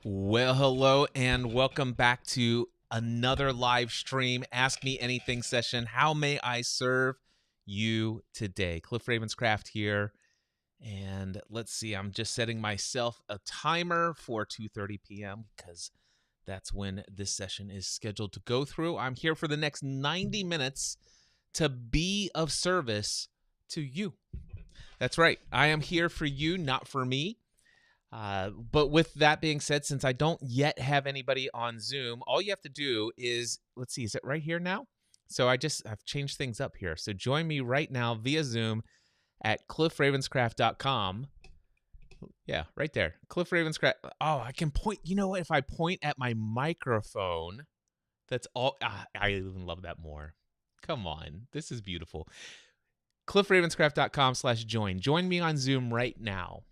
Well, hello and welcome back to another live stream Ask Me Anything session. How may I serve you today? Cliff Ravenscraft here. And let's see, I'm just setting myself a timer for 2:30 p.m. because that's when this session is scheduled to go through. I'm here for the next 90 minutes to be of service to you. That's right. I am here for you, not for me. But with that being said, since I don't yet have anybody on Zoom, all you have to do is, let's see, is it right here now? So I've changed things up here. So join me right now via Zoom at cliffravenscraft.com. Yeah, right there. Cliff Ravenscraft. Oh, I can point. You know what? If I point at my microphone, that's all. I even love that more. Come on. This is beautiful. cliffravenscraft.com/join. Join me on Zoom right now.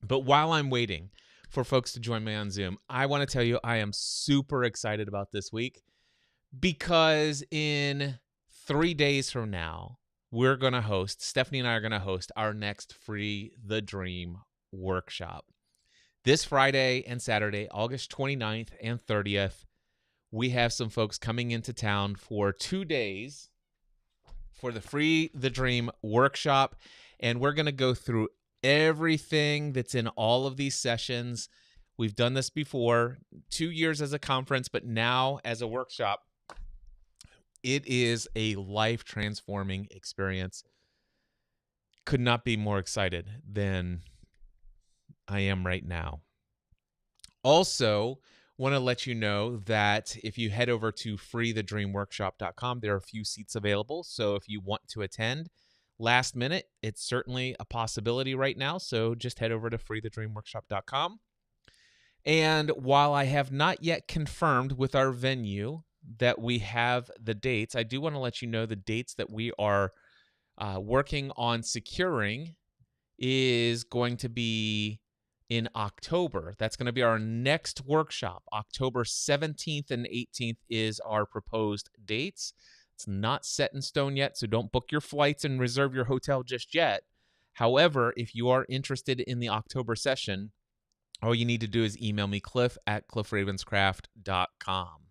But while I'm waiting for folks to join me on Zoom, I want to tell you I am super excited about this week because in 3 days from now, Stephanie and I are going to host our next Free the Dream workshop. This Friday and Saturday, August 29th and 30th, we have some folks coming into town for 2 days for the Free the Dream workshop, and we're going to go through everything that's in all of these sessions. We've done this before, 2 years as a conference, but now as a workshop. It is a life-transforming experience. Could not be more excited than I am right now. Also, want to let you know that if you head over to freethedreamworkshop.com, there are a few seats available. So if you want to attend, last minute, it's certainly a possibility right now, so just head over to freethedreamworkshop.com. And while I have not yet confirmed with our venue that we have the dates, I do want to let you know the dates that we are working on securing is going to be in October. That's going to be our next workshop. October 17th and 18th is our proposed dates. It's not set in stone yet, so don't book your flights and reserve your hotel just yet. However, if you are interested in the October session, all you need to do is email me, cliff@cliffravenscraft.com.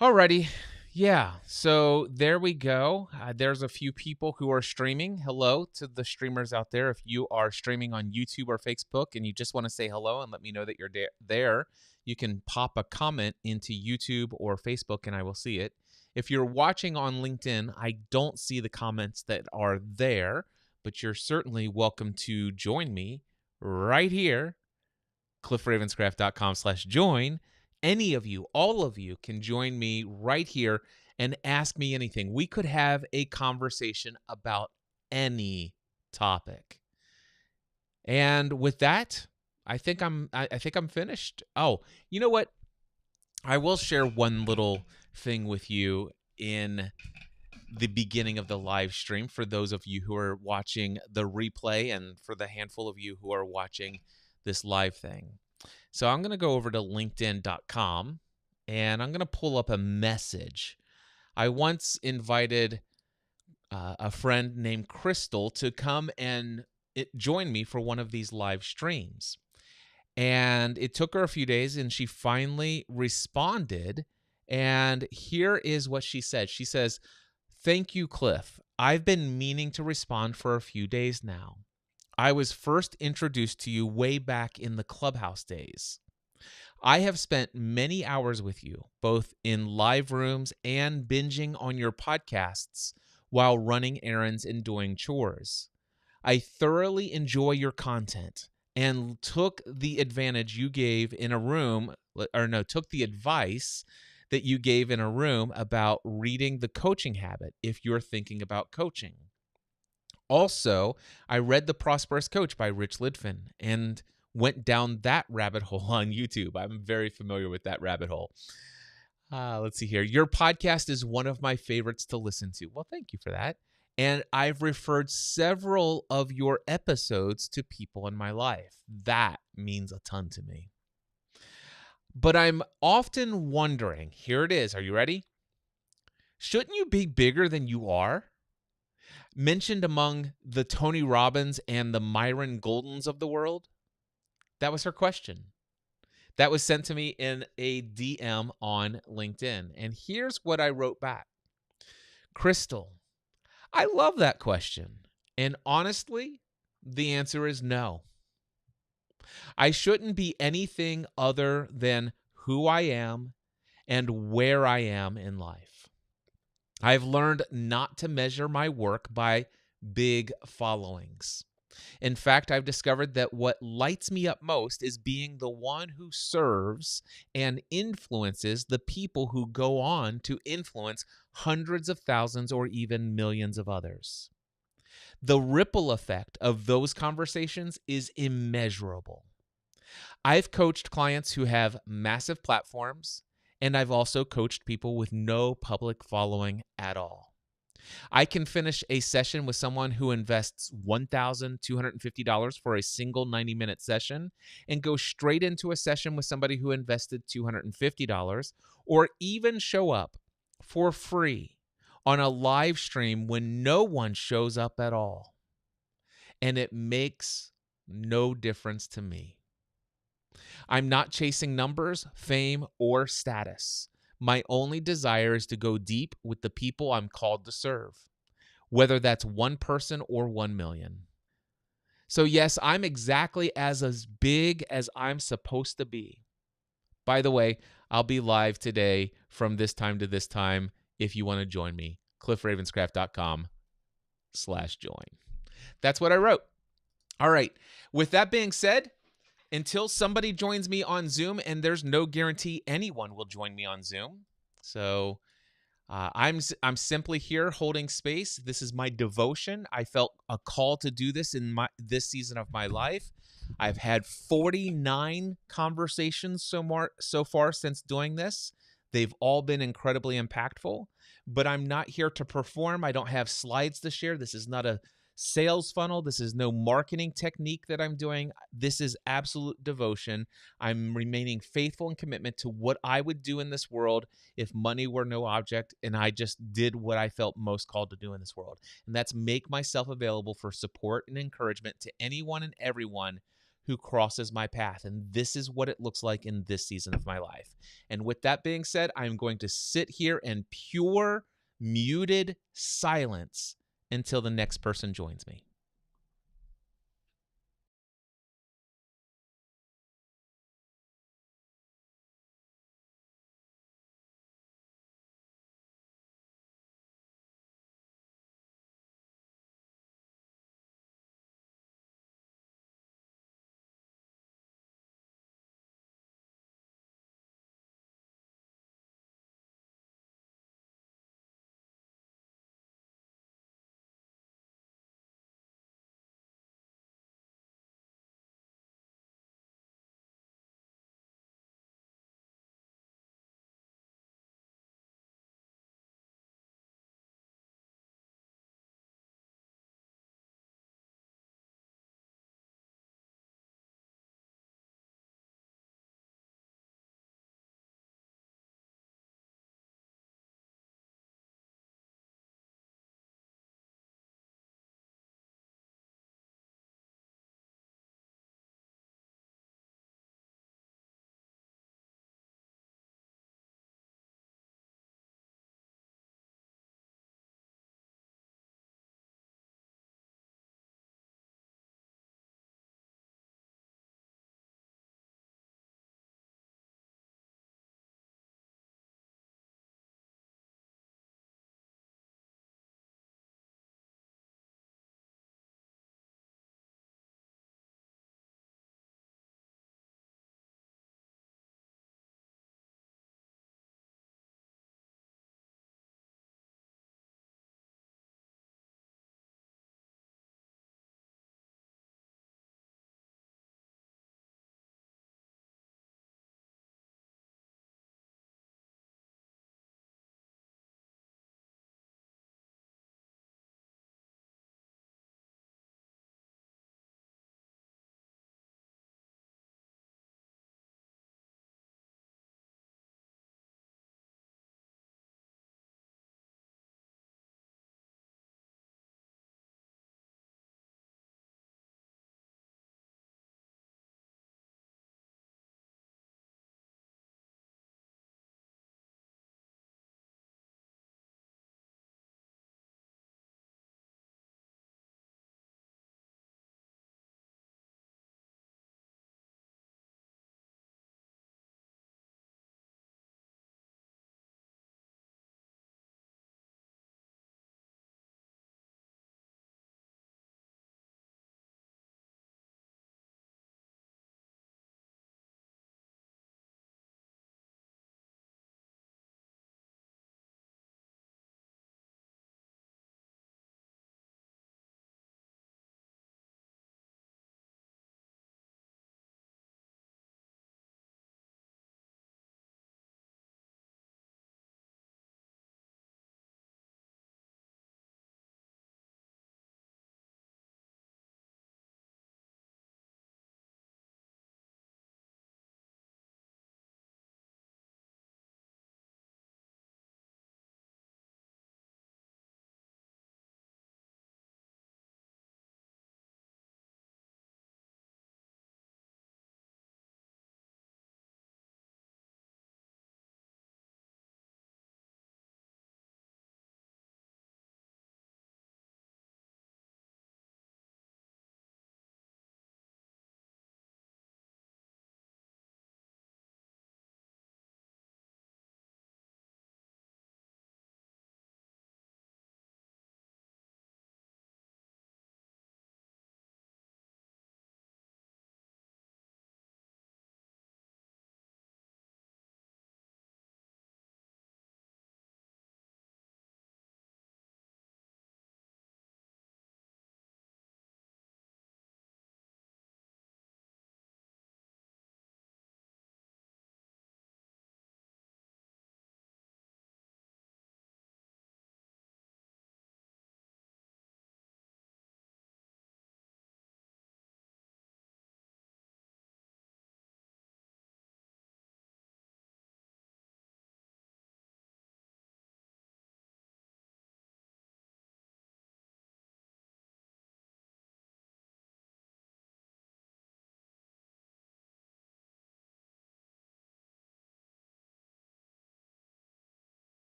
Alrighty. Yeah, so there we go. There's a few people who are streaming. Hello to the streamers out there. If you are streaming on YouTube or Facebook and you just want to say hello and let me know that you're there, you can pop a comment into YouTube or Facebook and I will see it. If you're watching on LinkedIn, I don't see the comments that are there, but you're certainly welcome to join me right here, cliffravenscraft.com/join. Any of you, all of you can join me right here and ask me anything. We could have a conversation about any topic. And with that, I think I'm finished. Oh, you know what? I will share one little thing with you in the beginning of the live stream for those of you who are watching the replay and for the handful of you who are watching this live thing. So I'm going to go over to linkedin.com and I'm going to pull up a message. I once invited a friend named Crystal to come and join me for one of these live streams. And it took her a few days and she finally responded. And here is what she said. She says, "Thank you, Cliff. I've been meaning to respond for a few days now. I was first introduced to you way back in the Clubhouse days. I have spent many hours with you, both in live rooms and binging on your podcasts while running errands and doing chores. I thoroughly enjoy your content and took the advice that you gave in a room about reading The Coaching Habit if you're thinking about coaching. Also, I read The Prosperous Coach by Rich Lidfin and went down that rabbit hole on YouTube. I'm very familiar with that rabbit hole. Let's see here. Your podcast is one of my favorites to listen to." Well, thank you for that. "And I've referred several of your episodes to people in my life. That means a ton to me. But I'm often wondering," here it is. Are you ready? "Shouldn't you be bigger than you are? Mentioned among the Tony Robbins and the Myron Goldens of the world?" That was her question. That was sent to me in a DM on LinkedIn. And here's what I wrote back. Crystal, I love that question. And honestly, the answer is no. I shouldn't be anything other than who I am and where I am in life. I've learned not to measure my work by big followings. In fact, I've discovered that what lights me up most is being the one who serves and influences the people who go on to influence hundreds of thousands or even millions of others. The ripple effect of those conversations is immeasurable. I've coached clients who have massive platforms, and I've also coached people with no public following at all. I can finish a session with someone who invests $1,250 for a single 90-minute session and go straight into a session with somebody who invested $250, or even show up for free on a live stream when no one shows up at all. And it makes no difference to me. I'm not chasing numbers, fame, or status. My only desire is to go deep with the people I'm called to serve, whether that's one person or 1 million. So, yes, I'm exactly as big as I'm supposed to be. By the way, I'll be live today from this time to this time if you want to join me. cliffravenscraft.com/join. That's what I wrote. All right. With that being said, until somebody joins me on Zoom, and there's no guarantee anyone will join me on Zoom. So I'm simply here holding space. This is my devotion. I felt a call to do this in this season of my life. I've had 49 conversations so far since doing this. They've all been incredibly impactful, but I'm not here to perform. I don't have slides to share. This is not a sales funnel. This is no marketing technique that I'm doing. This is absolute devotion. I'm remaining faithful in commitment to what I would do in this world if money were no object and I just did what I felt most called to do in this world. And that's make myself available for support and encouragement to anyone and everyone who crosses my path. And this is what it looks like in this season of my life. And with that being said, I'm going to sit here in pure, muted silence until the next person joins me.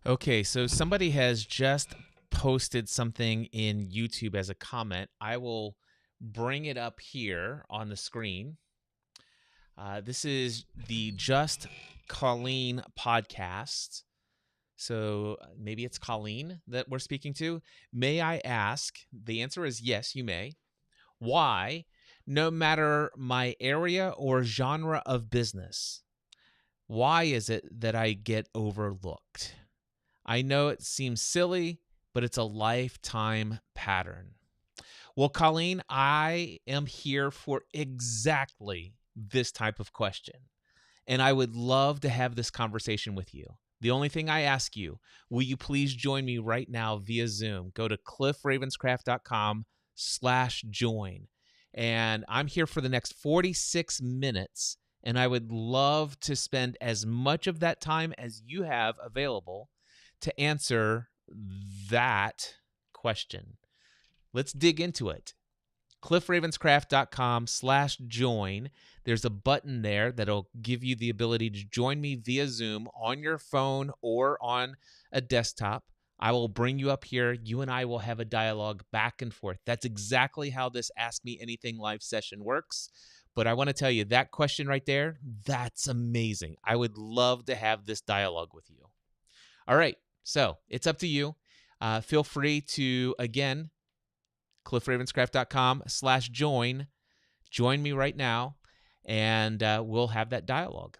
Okay, so somebody has just posted something in YouTube as a comment. I will bring it up here on the screen. This is the Just Colleen podcast. So maybe it's Colleen that we're speaking to. May I ask? The answer is yes, you may. Why, no matter my area or genre of business, why is it that I get overlooked? I know it seems silly, but it's a lifetime pattern. Well, Colleen, I am here for exactly this type of question, and I would love to have this conversation with you. The only thing I ask you, will you please join me right now via Zoom? Go to cliffravenscraft.com/join. And I'm here for the next 46 minutes, and I would love to spend as much of that time as you have available to answer that question. Let's dig into it. cliffravenscraft.com/join. There's a button there that'll give you the ability to join me via Zoom on your phone or on a desktop. I will bring you up here. You and I will have a dialogue back and forth. That's exactly how this Ask Me Anything live session works. But I want to tell you that question right there, that's amazing. I would love to have this dialogue with you. All right, so it's up to you. Feel free to, again, cliffravenscraft.com/join. Join me right now, and we'll have that dialogue.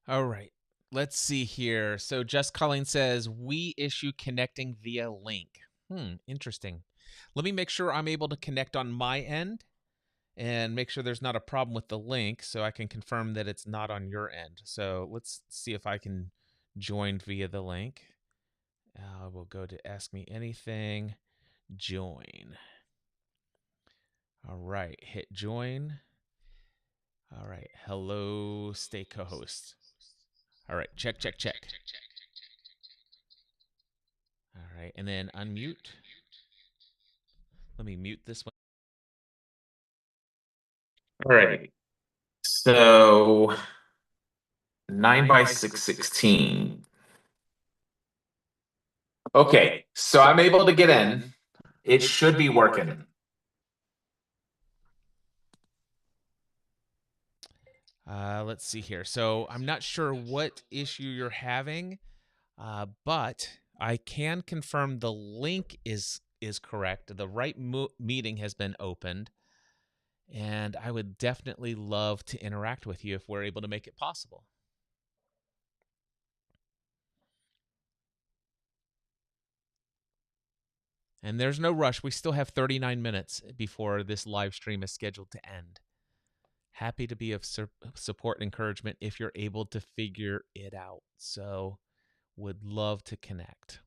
All right. Let's see here. So Just Colleen says we issue connecting via link. Interesting. Let me make sure I'm able to connect on my end and make sure there's not a problem with the link so I can confirm that it's not on your end. So let's see if I can join via the link. We'll go to Ask Me Anything, join. All right, hit join. All right, hello, stay co-host. All right, check, check, check. All right, and then unmute. Let me mute this one. All right. So 9 by 616. Okay, so I'm able to get in. It should be working. Let's see here. So I'm not sure what issue you're having, but I can confirm the link is correct. The right meeting has been opened, and I would definitely love to interact with you if we're able to make it possible. And there's no rush. We still have 39 minutes before this live stream is scheduled to end. Happy to be of support and encouragement if you're able to figure it out. So, would love to connect.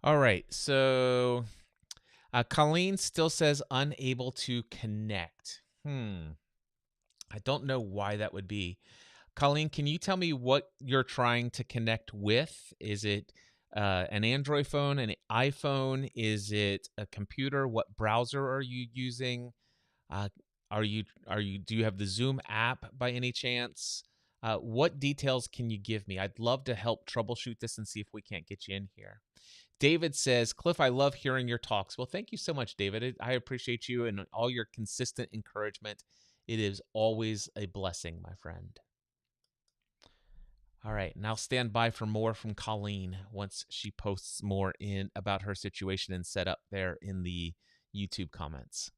All right. So Colleen still says unable to connect. I don't know why that would be. Colleen, can you tell me what you're trying to connect with? Is it an Android phone, an iPhone? Is it a computer? What browser are you using? Uh, do you have the Zoom app by any chance? What details can you give me? I'd love to help troubleshoot this and see if we can't get you in here. David says, Cliff, I love hearing your talks. Well, thank you so much, David. I appreciate you and all your consistent encouragement. It is always a blessing, my friend. All right, now stand by for more from Colleen once she posts more in about her situation and setup there in the YouTube comments.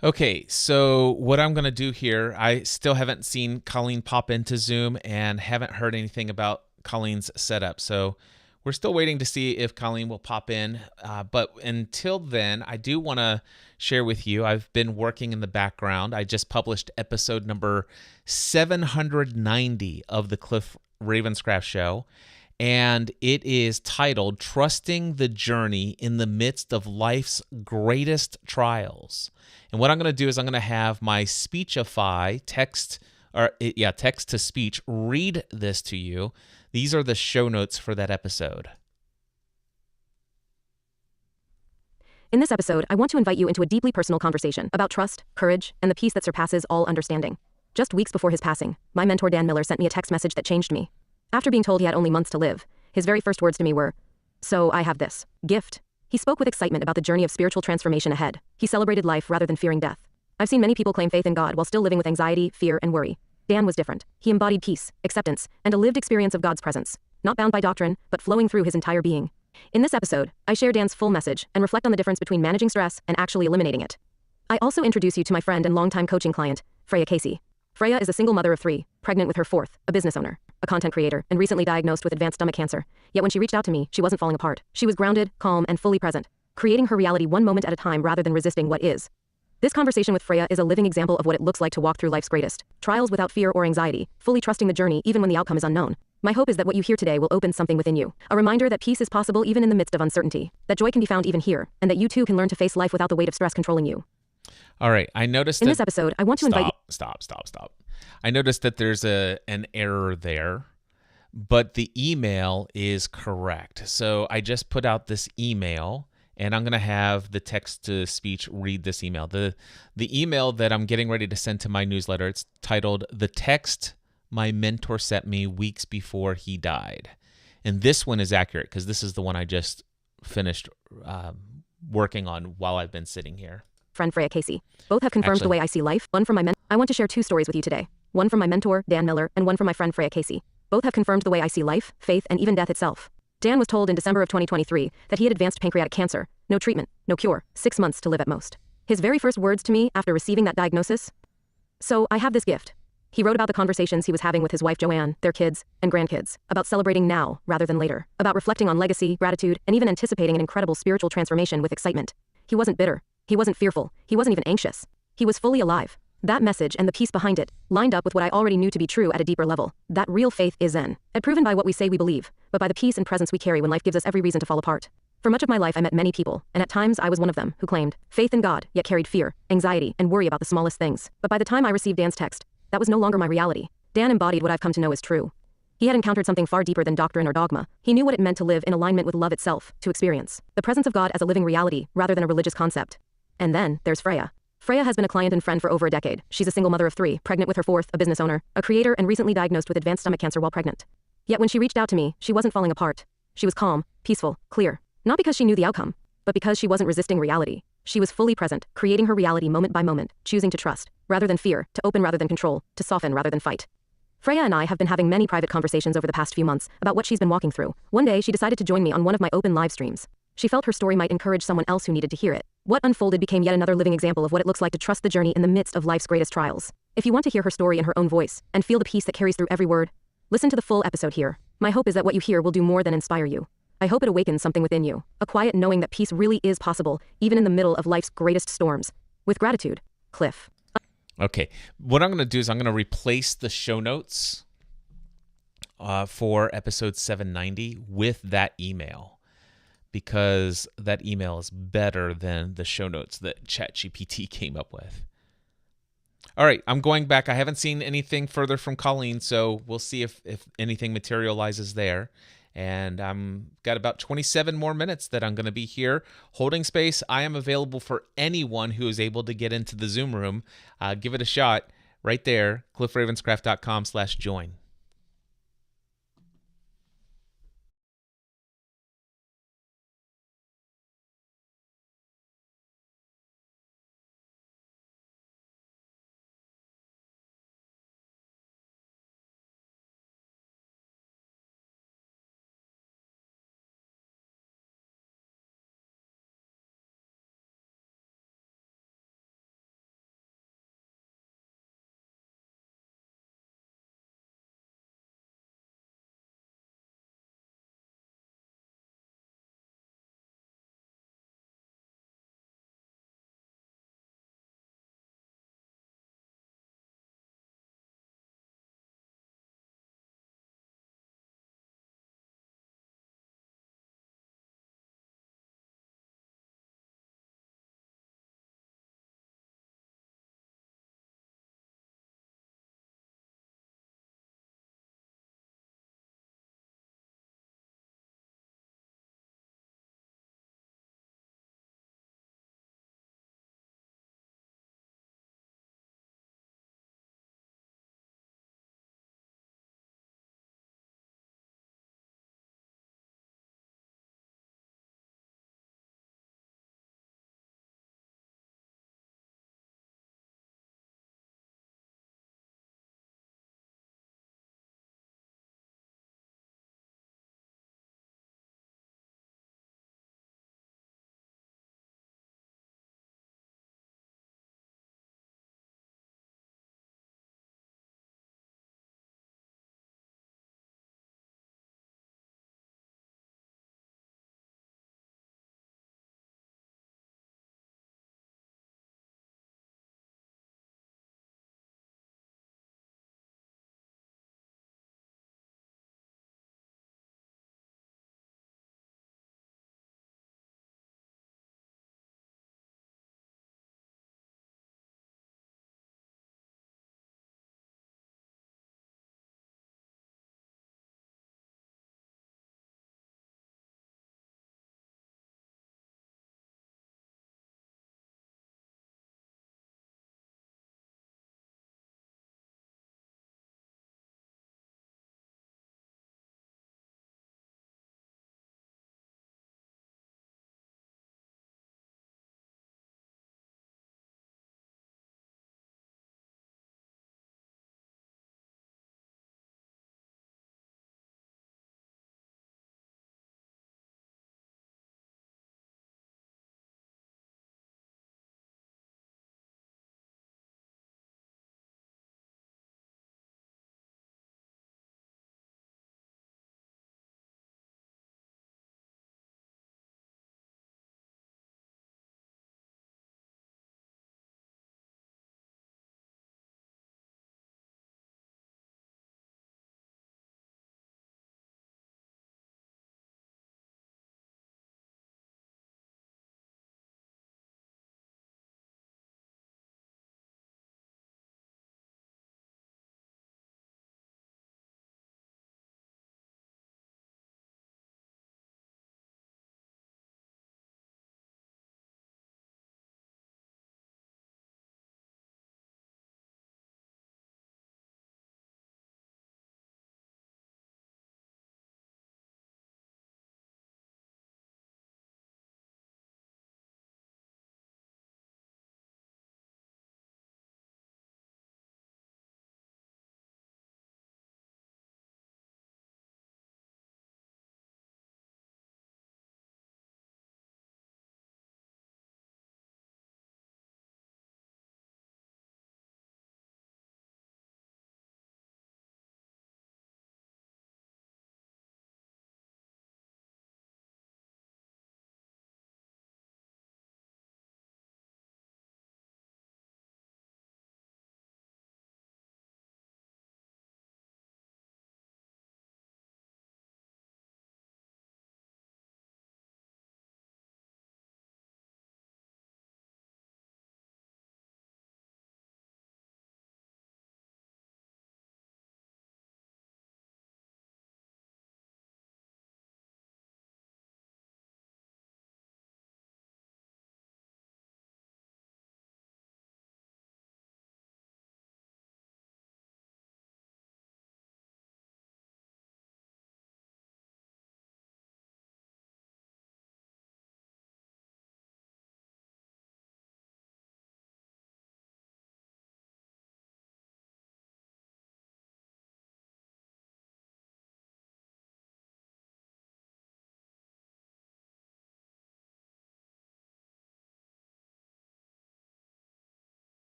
Okay, so what I'm going to do here, I still haven't seen Colleen pop into Zoom and haven't heard anything about Colleen's setup. So we're still waiting to see if Colleen will pop in. But until then, I do want to share with you, I've been working in the background. I just published episode number 790 of the Cliff Ravenscraft Show. And it is titled Trusting the Journey in the Midst of Life's Greatest Trials. And what I'm going to do is I'm going to have my Speechify text to speech read this to you. These are the show notes for that episode. In this episode, I want to invite you into a deeply personal conversation about trust, courage, and the peace that surpasses all understanding. Just weeks before his passing, my mentor Dan Miller sent me a text message that changed me. After being told he had only months to live, his very first words to me were, "So I have this gift." He spoke with excitement about the journey of spiritual transformation ahead. He celebrated life rather than fearing death. I've seen many people claim faith in God while still living with anxiety, fear, and worry. Dan was different. He embodied peace, acceptance, and a lived experience of God's presence. not bound by doctrine, but flowing through his entire being. In this episode, I share Dan's full message and reflect on the difference between managing stress and actually eliminating it. I also introduce you to my friend and longtime coaching client, Freya Casey. Freya is a single mother of 3, pregnant with her 4th, a business owner, a content creator, and recently diagnosed with advanced stomach cancer. Yet when she reached out to me, she wasn't falling apart. She was grounded, calm, and fully present, creating her reality one moment at a time rather than resisting what is. This conversation with Freya is a living example of what it looks like to walk through life's greatest trials without fear or anxiety, fully trusting the journey even when the outcome is unknown. My hope is that what you hear today will open something within you, a reminder that peace is possible even in the midst of uncertainty, that joy can be found even here, and that you too can learn to face life without the weight of stress controlling you. All right, I noticed In this episode, I want to invite you. Stop. I noticed that there's an error there, but the email is correct. So I just put out this email, and I'm going to have the text-to-speech read this email. The email that I'm getting ready to send to my newsletter, it's titled, "The Text My Mentor Sent Me Weeks Before He Died." And this one is accurate because this is the one I just finished working on while I've been sitting here. Friend Freya Casey. Both have confirmed the way I see life. One from my I want to share 2 stories with you today. One from my mentor, Dan Miller, and one from my friend Freya Casey. Both have confirmed the way I see life, faith, and even death itself. Dan was told in December of 2023 that he had advanced pancreatic cancer. No treatment, no cure, 6 months to live at most. His very first words to me after receiving that diagnosis? "So I have this gift." He wrote about the conversations he was having with his wife Joanne, their kids, and grandkids, about celebrating now rather than later, about reflecting on legacy, gratitude, and even anticipating an incredible spiritual transformation with excitement. He wasn't bitter. He wasn't fearful. He wasn't even anxious. He was fully alive. That message and the peace behind it lined up with what I already knew to be true at a deeper level. That real faith is Zen, and proven by what we say we believe, but by the peace and presence we carry when life gives us every reason to fall apart. For much of my life I met many people, and at times I was one of them, who claimed faith in God, yet carried fear, anxiety, and worry about the smallest things. But by the time I received Dan's text, that was no longer my reality. Dan embodied what I've come to know is true. He had encountered something far deeper than doctrine or dogma. He knew what it meant to live in alignment with love itself, to experience the presence of God as a living reality, rather than a religious concept. And then, there's Freya. Freya has been a client and friend for over a decade. She's a single mother of 3, pregnant with her 4th, a business owner, a creator, and recently diagnosed with advanced stomach cancer while pregnant. Yet when she reached out to me, she wasn't falling apart. She was calm, peaceful, clear. Not because she knew the outcome, but because she wasn't resisting reality. She was fully present, creating her reality moment by moment, choosing to trust, rather than fear, to open rather than control, to soften rather than fight. Freya and I have been having many private conversations over the past few months about what she's been walking through. One day, she decided to join me on one of my open live streams. She felt her story might encourage someone else who needed to hear it. What unfolded became yet another living example of what it looks like to trust the journey in the midst of life's greatest trials. If you want to hear her story in her own voice and feel the peace that carries through every word, listen to the full episode here. My hope is that what you hear will do more than inspire you. I hope it awakens something within you, a quiet knowing that peace really is possible, even in the middle of life's greatest storms. With gratitude, Cliff. Okay, what I'm going to do is I'm going to replace the show notes for episode 790 with that email, because that email is better than the show notes that ChatGPT came up with. All right, I'm going back. I haven't seen anything further from Colleen, so we'll see if anything materializes there. And I'm got about 27 more minutes that I'm going to be here holding space. I am available for anyone who is able to get into the Zoom room. Give it a shot right there, cliffravenscraft.com/join.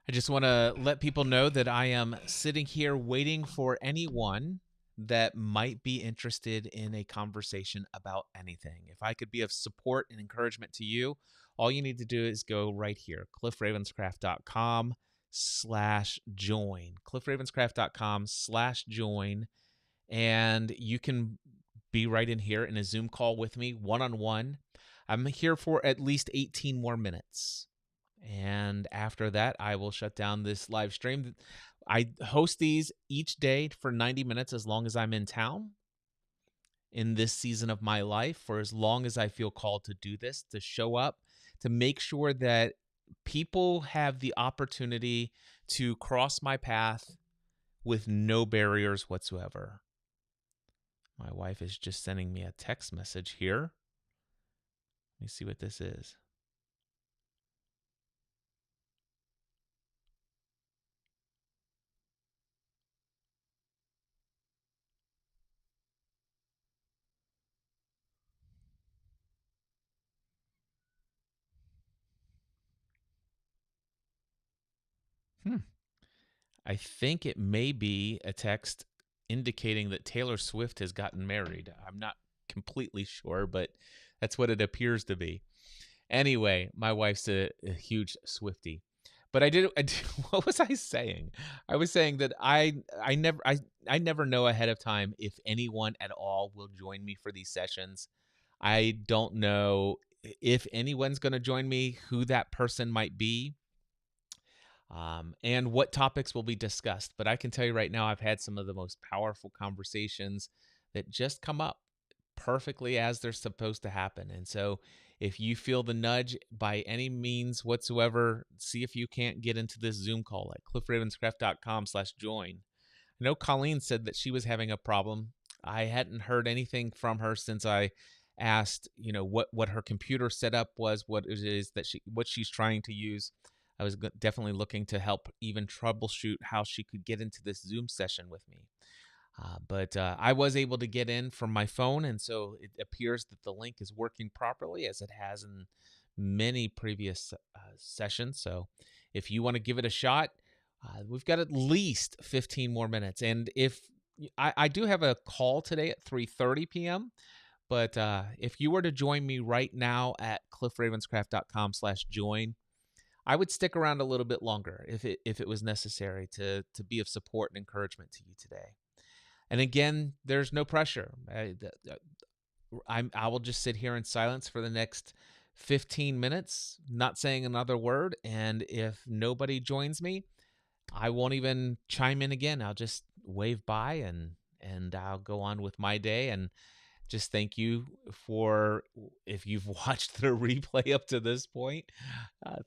I just want to let people know that I am sitting here waiting for anyone that might be interested in a conversation about anything. If I could be of support and encouragement to you, all you need to do is go right here, cliffravenscraft.com/join, cliffravenscraft.com/join, and you can be right in here in a Zoom call with me one-on-one. I'm here for at least 18 more minutes. And after that, I will shut down this live stream. I host these each day for 90 minutes as long as I'm in town in this season of my life, for as long as I feel called to do this, to show up, to make sure that people have the opportunity to cross my path with no barriers whatsoever. My wife is just sending me a text message here. Let me see what this is. I think it may be a text indicating that Taylor Swift has gotten married. I'm not completely sure, but that's what it appears to be. Anyway, my wife's a huge Swiftie. But I did what was I saying? I was saying that I never know ahead of time if anyone at all will join me for these sessions. I don't know if anyone's going to join me, who that person might be, and what topics will be discussed. But I can tell you right now, I've had some of the most powerful conversations that just come up perfectly as they're supposed to happen. And so if you feel the nudge by any means whatsoever, see if you can't get into this Zoom call at cliffravenscraft.com/join. I know Colleen said that she was having a problem. I hadn't heard anything from her since I asked, what her computer setup was, what it is that what she's trying to use. I was definitely looking to help even troubleshoot how she could get into this Zoom session with me. But I was able to get in from my phone, and so it appears that the link is working properly as it has in many previous sessions. So if you want to give it a shot, we've got at least 15 more minutes. And if I do have a call today at 3:30 p.m., but if you were to join me right now at cliffravenscraft.com/join, I would stick around a little bit longer if it was necessary to be of support and encouragement to you today. And again, there's no pressure. I will just sit here in silence for the next 15 minutes, not saying another word. And if nobody joins me, I won't even chime in again. I'll just wave by and I'll go on with my day. And just thank you for, if you've watched the replay up to this point,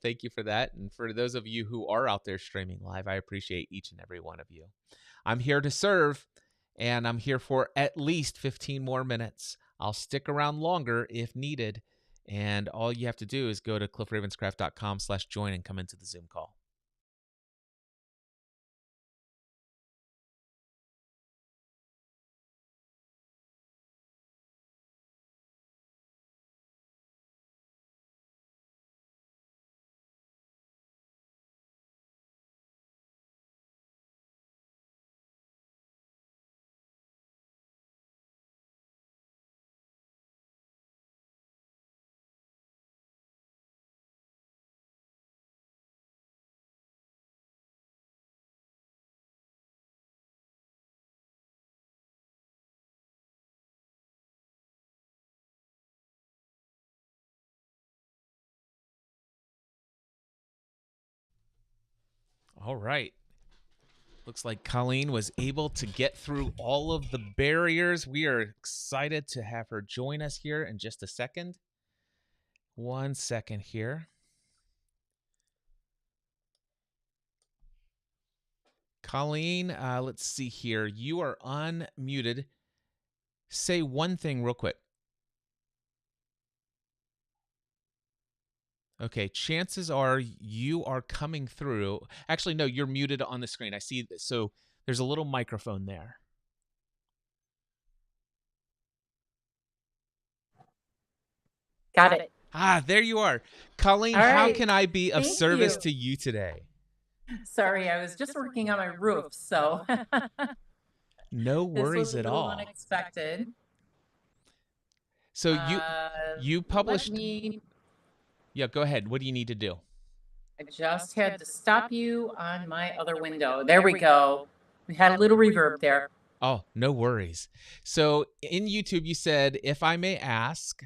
thank you for that. And for those of you who are out there streaming live, I appreciate each and every one of you. I'm here to serve, and I'm here for at least 15 more minutes. I'll stick around longer if needed. And all you have to do is go to cliffravenscraft.com/join and come into the Zoom call. All right. Looks like Colleen was able to get through all of the barriers. We are excited to have her join us here in just a second. 1 second here. Colleen, let's see here. You are unmuted. Say one thing real quick. Okay, chances are you are coming through. Actually, no, you're muted on the screen. I see this. So there's a little microphone there. Got it. There you are. Colleen, All how right. can I be of Thank service you. to you today? Sorry, I was just working on my roof, so No this was worries a at little all. unexpected. So you published. Let me. Yeah, go ahead. What do you need to do? I just had to stop you on my other window. There we go. We had a little reverb there. Oh, no worries. So in YouTube, you said, if I may ask,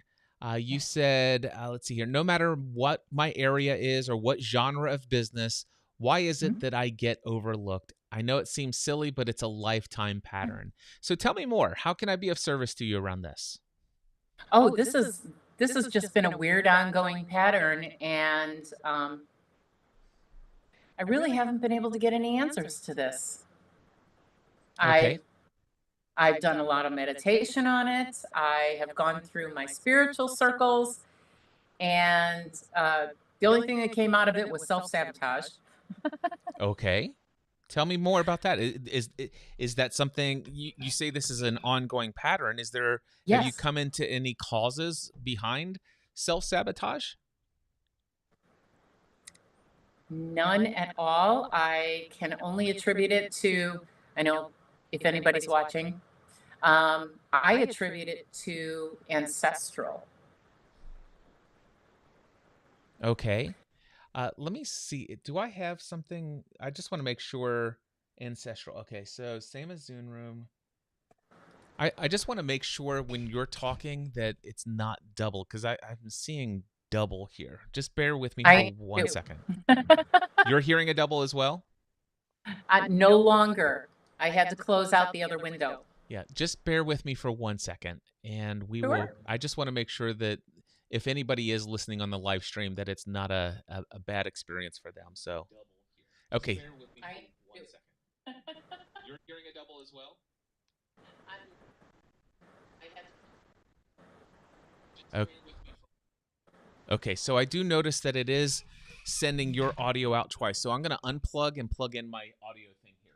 you said, let's see here, no matter what my area is or what genre of business, why is it that I get overlooked? I know it seems silly, but it's a lifetime pattern. So tell me more. How can I be of service to you around this? Oh, this has just been a weird ongoing pattern, and I really haven't been able to get any answers to this. Okay. I've done a lot of meditation on it. I have gone through my spiritual circles, and the only thing that came out of it was self-sabotage. Okay. Tell me more about that. Is that something you say this is an ongoing pattern? Is there have you Yes. come into any causes behind self-sabotage? None at all. I can only attribute it to, I know if anybody's watching, I attribute it to ancestral. Okay. Let me see. Do I have something? I just want to make sure. Ancestral. Okay, so same as Zoom Room. I just want to make sure when you're talking that it's not double, because I'm seeing double here. Just bear with me for I 1 do. second. You're hearing a double as well? No longer. I had to close out the other window. Yeah, just bear with me for 1 second, and we will. Sure. I just want to make sure that if anybody is listening on the live stream, that it's not a bad experience for them. So, okay. Bear with me for 1 second. You're hearing a double as well? Okay, so I do notice that it is sending your audio out twice. So I'm going to unplug and plug in my audio thing here.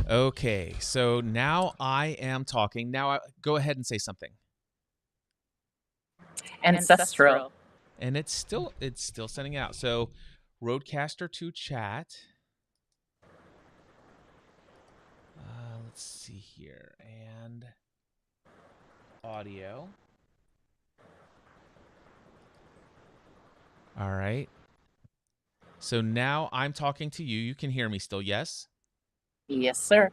Okay, so now I am talking. Now go ahead and say something. Ancestral. And it's still sending out. So Roadcaster to chat. Let's see here. And audio. All right. So now I'm talking to you. You can hear me still, yes? Yes, sir.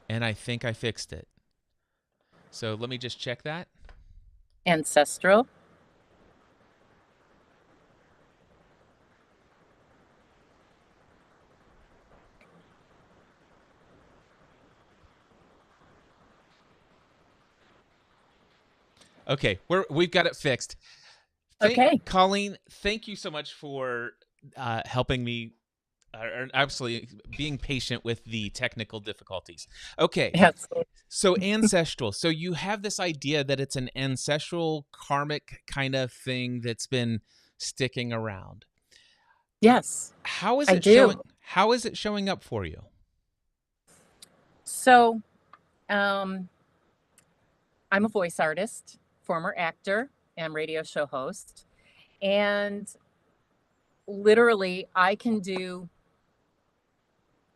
And I think I fixed it. So let me just check that. Ancestral. Okay, we've got it fixed. Okay. Colleen, thank you so much for helping me, or absolutely being patient with the technical difficulties. Okay. Absolutely. So ancestral. So you have this idea that it's an ancestral karmic kind of thing that's been sticking around. Yes. How is I it do. showing? How is it showing up for you? So, I'm a voice artist, former actor, and radio show host. And literally, I can do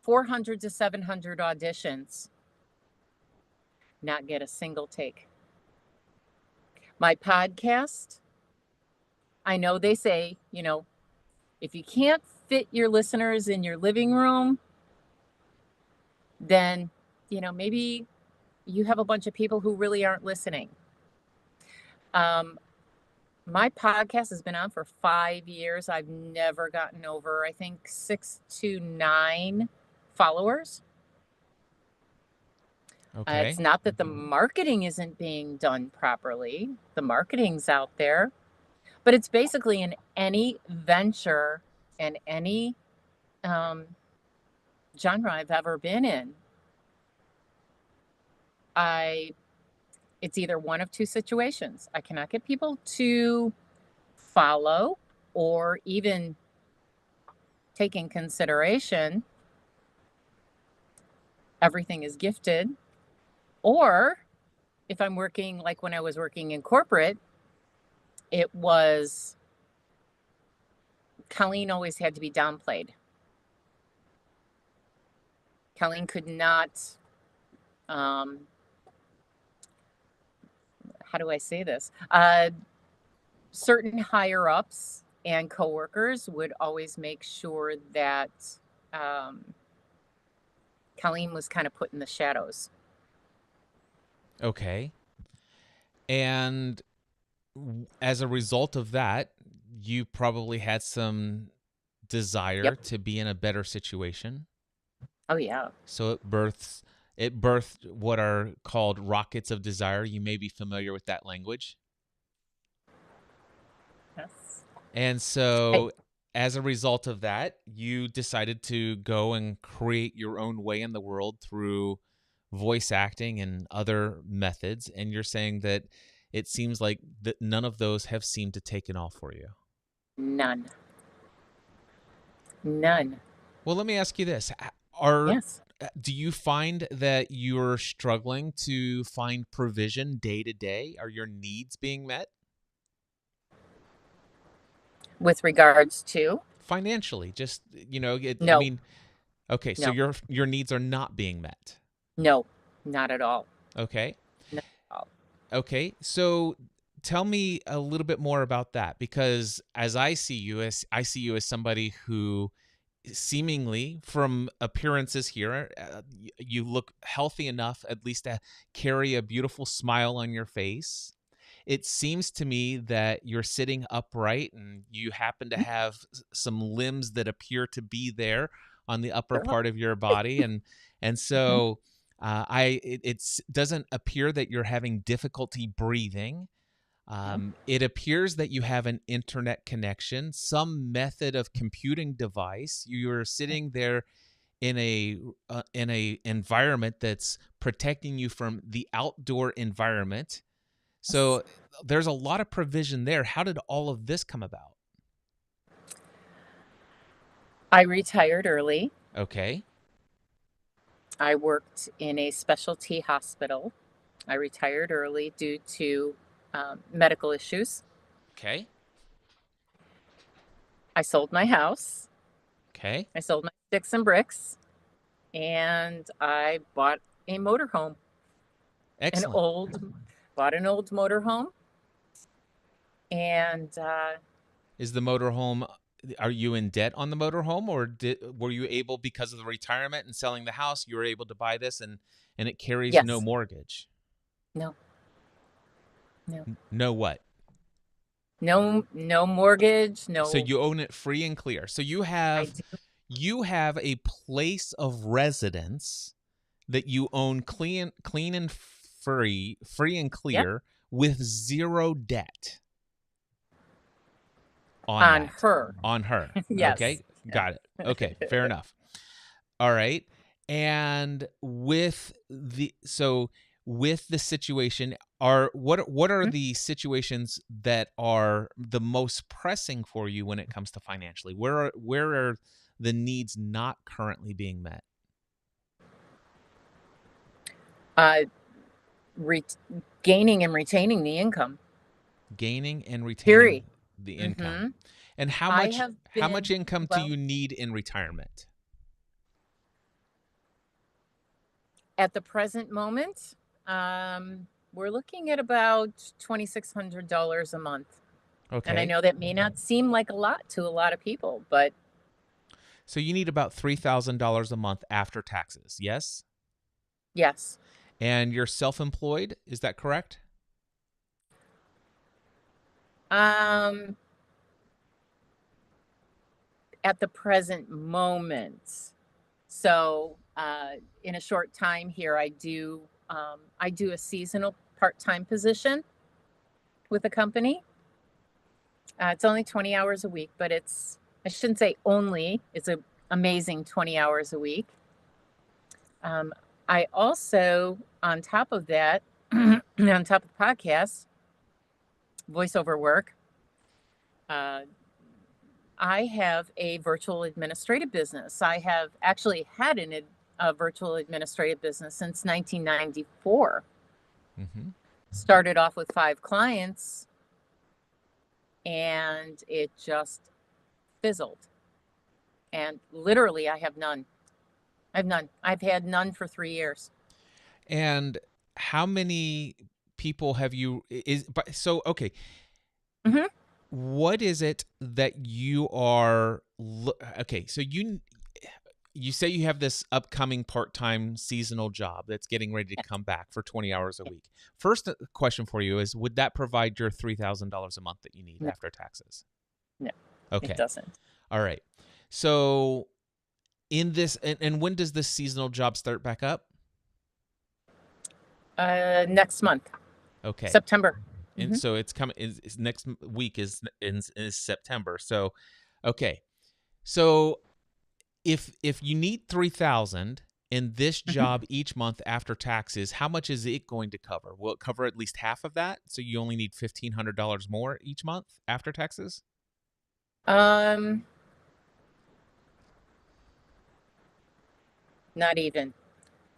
400 to 700 auditions, not get a single take. My podcast, I know they say, if you can't fit your listeners in your living room, then, maybe you have a bunch of people who really aren't listening. My podcast has been on for 5 years. I've never gotten over, I think, 6 to 9 followers. Okay. It's not that the marketing isn't being done properly. The marketing's out there. But it's basically in any venture and any genre I've ever been in. It's either one of two situations. I cannot get people to follow or even take in consideration everything is gifted. Or if I'm working, like when I was working in corporate, it was Colleen always had to be downplayed. Colleen could not, how do I say this? Certain higher ups and coworkers would always make sure that Colleen was kind of put in the shadows. Okay. And as a result of that, you probably had some desire Yep. to be in a better situation. Oh, yeah. So it birthed what are called rockets of desire. You may be familiar with that language. Yes. And so as a result of that, you decided to go and create your own way in the world through voice acting and other methods. And you're saying that it seems like that none of those have seemed to taken off for you. None. Well, let me ask you this. Yes. Do you find that you're struggling to find provision day to day? Are your needs being met? With regards to? Financially, just, No. I mean, okay, so No. your needs are not being met. No, not at all. Okay. Not at all. Okay. So tell me a little bit more about that, because as I see you as somebody who seemingly from appearances here, you look healthy enough at least to carry a beautiful smile on your face. It seems to me that you're sitting upright and you happen to have some limbs that appear to be there on the upper part of your body. And so it doesn't appear that you're having difficulty breathing. It appears that you have an internet connection, some method of computing device. You're sitting there in a environment that's protecting you from the outdoor environment. So there's a lot of provision there. How did all of this come about? I retired early. Okay. I worked in a specialty hospital. I retired early due to medical issues. Okay. I sold my house. Okay. I sold my sticks and bricks, and I bought a motorhome. Excellent. Bought an old motorhome. And is the motorhome, are you in debt on the motorhome, or were you able, because of the retirement and selling the house, you were able to buy this and it carries yes. no mortgage? No. No what? No mortgage. No. So you own it free and clear. So you have a place of residence that you own clean and free and clear, with zero debt on her. On her. Yes. Okay. Got it. Okay. Fair enough. All right. And with the situation, what are the situations that are the most pressing for you when it comes to financially? Where are the needs not currently being met? Gaining and retaining the income. Gaining and retaining Period. the income. Mm-hmm. And how much income do you need in retirement? At the present moment, we're looking at about $2,600 a month. Okay. And I know that may not seem like a lot to a lot of people, but so you need about $3,000 a month after taxes, yes? Yes. And you're self-employed, is that correct? At the present moment. So in a short time here, I do a seasonal part-time position with a company. It's only 20 hours a week, but I shouldn't say only, it's an amazing 20 hours a week. I also, on top of that, on top of the podcast, voiceover work, I have a virtual administrative business. I have actually had an a virtual administrative business since 1994. Mm-hmm. Started off with 5 clients, and it just fizzled. And literally, I have none. I've had none for 3 years. And how many people have you okay. Mhm. What is it that you are okay, so you say you have this upcoming part-time seasonal job that's getting ready to come back for 20 hours a week. First question for you is, would that provide your $3,000 a month that you need No. after taxes? No, Okay. it doesn't. All right. So in this, and when does this seasonal job start back up? Next month, Okay. September. And so it's coming. Is next week is September. So, okay. So if you need 3,000 in this job each month after taxes, how much is it going to cover? Will it cover at least half of that? So you only need $1,500 more each month after taxes? Not even.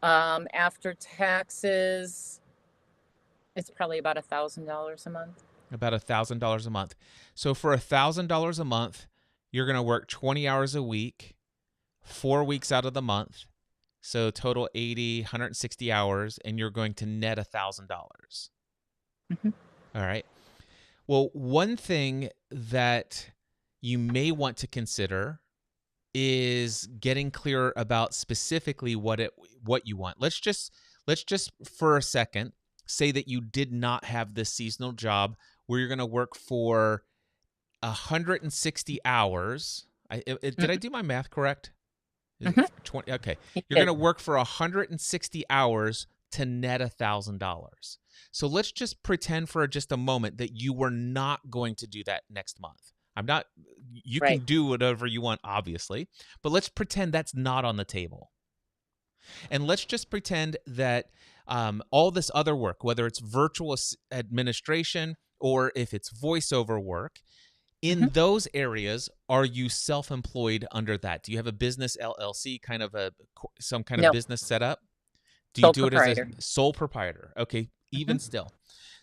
After taxes, it's probably about $1,000 a month. About $1,000 a month. So for $1,000 a month, you're going to work 20 hours a week, 4 weeks out of the month. So total 80, 160 hours, and you're going to net $1,000. Mhm. All right. Well, one thing that you may want to consider is getting clear about specifically what you want. Let's just for a second say that you did not have this seasonal job where you're going to work for 160 hours. Did I do my math correct? Is it 20? Okay. You're going to work for 160 hours to net $1,000. So let's just pretend for just a moment that you were not going to do that next month. You Right. can do whatever you want, obviously, but let's pretend that's not on the table. And let's just pretend that all this other work, whether it's virtual administration or if it's voiceover work, in those areas, are you self-employed under that? Do you have a business LLC, kind of some kind of No. business set up? Do Sole you do it as a proprietor. sole proprietor? Okay, even still.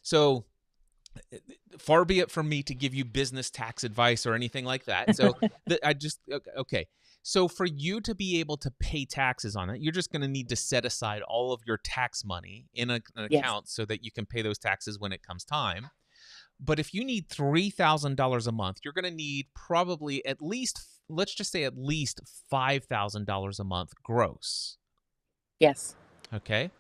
So far be it from me to give you business tax advice or anything like that. So okay. So for you to be able to pay taxes on it, you're just going to need to set aside all of your tax money in an account so that you can pay those taxes when it comes time. But if you need $3,000 a month, you're going to need probably at least, let's just say at least $5,000 a month gross. Yes. Okay.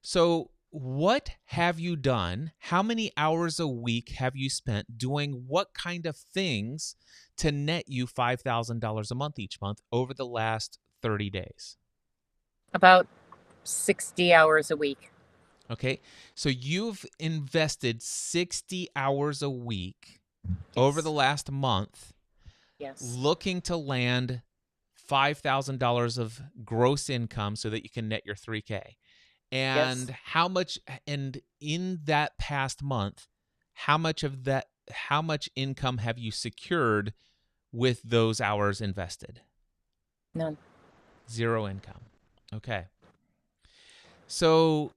So what have you done? How many hours a week have you spent doing what kind of things to net you $5,000 a month each month over the last 30 days? About 60 hours a week. Okay. So you've invested 60 hours a week over the last month. Yes. Looking to land $5,000 of gross income so that you can net your 3K. And how much, and in that past month, how much income have you secured with those hours invested? None. 0 income. Okay. So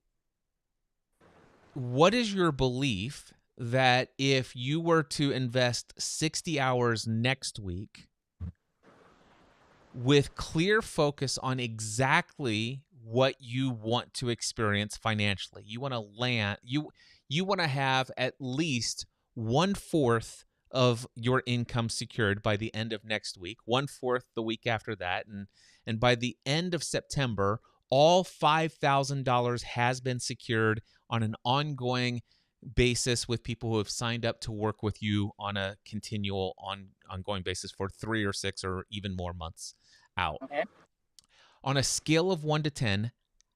what is your belief that if you were to invest 60 hours next week with clear focus on exactly what you want to experience financially, you want to land, you want to have at least 1/4 of your income secured by the end of next week, 1/4 the week after that, and by the end of September, all $5,000 has been secured on an ongoing basis with people who have signed up to work with you on a continual ongoing basis for 3 or 6 or even more months out. Okay. On a scale of 1 to 10,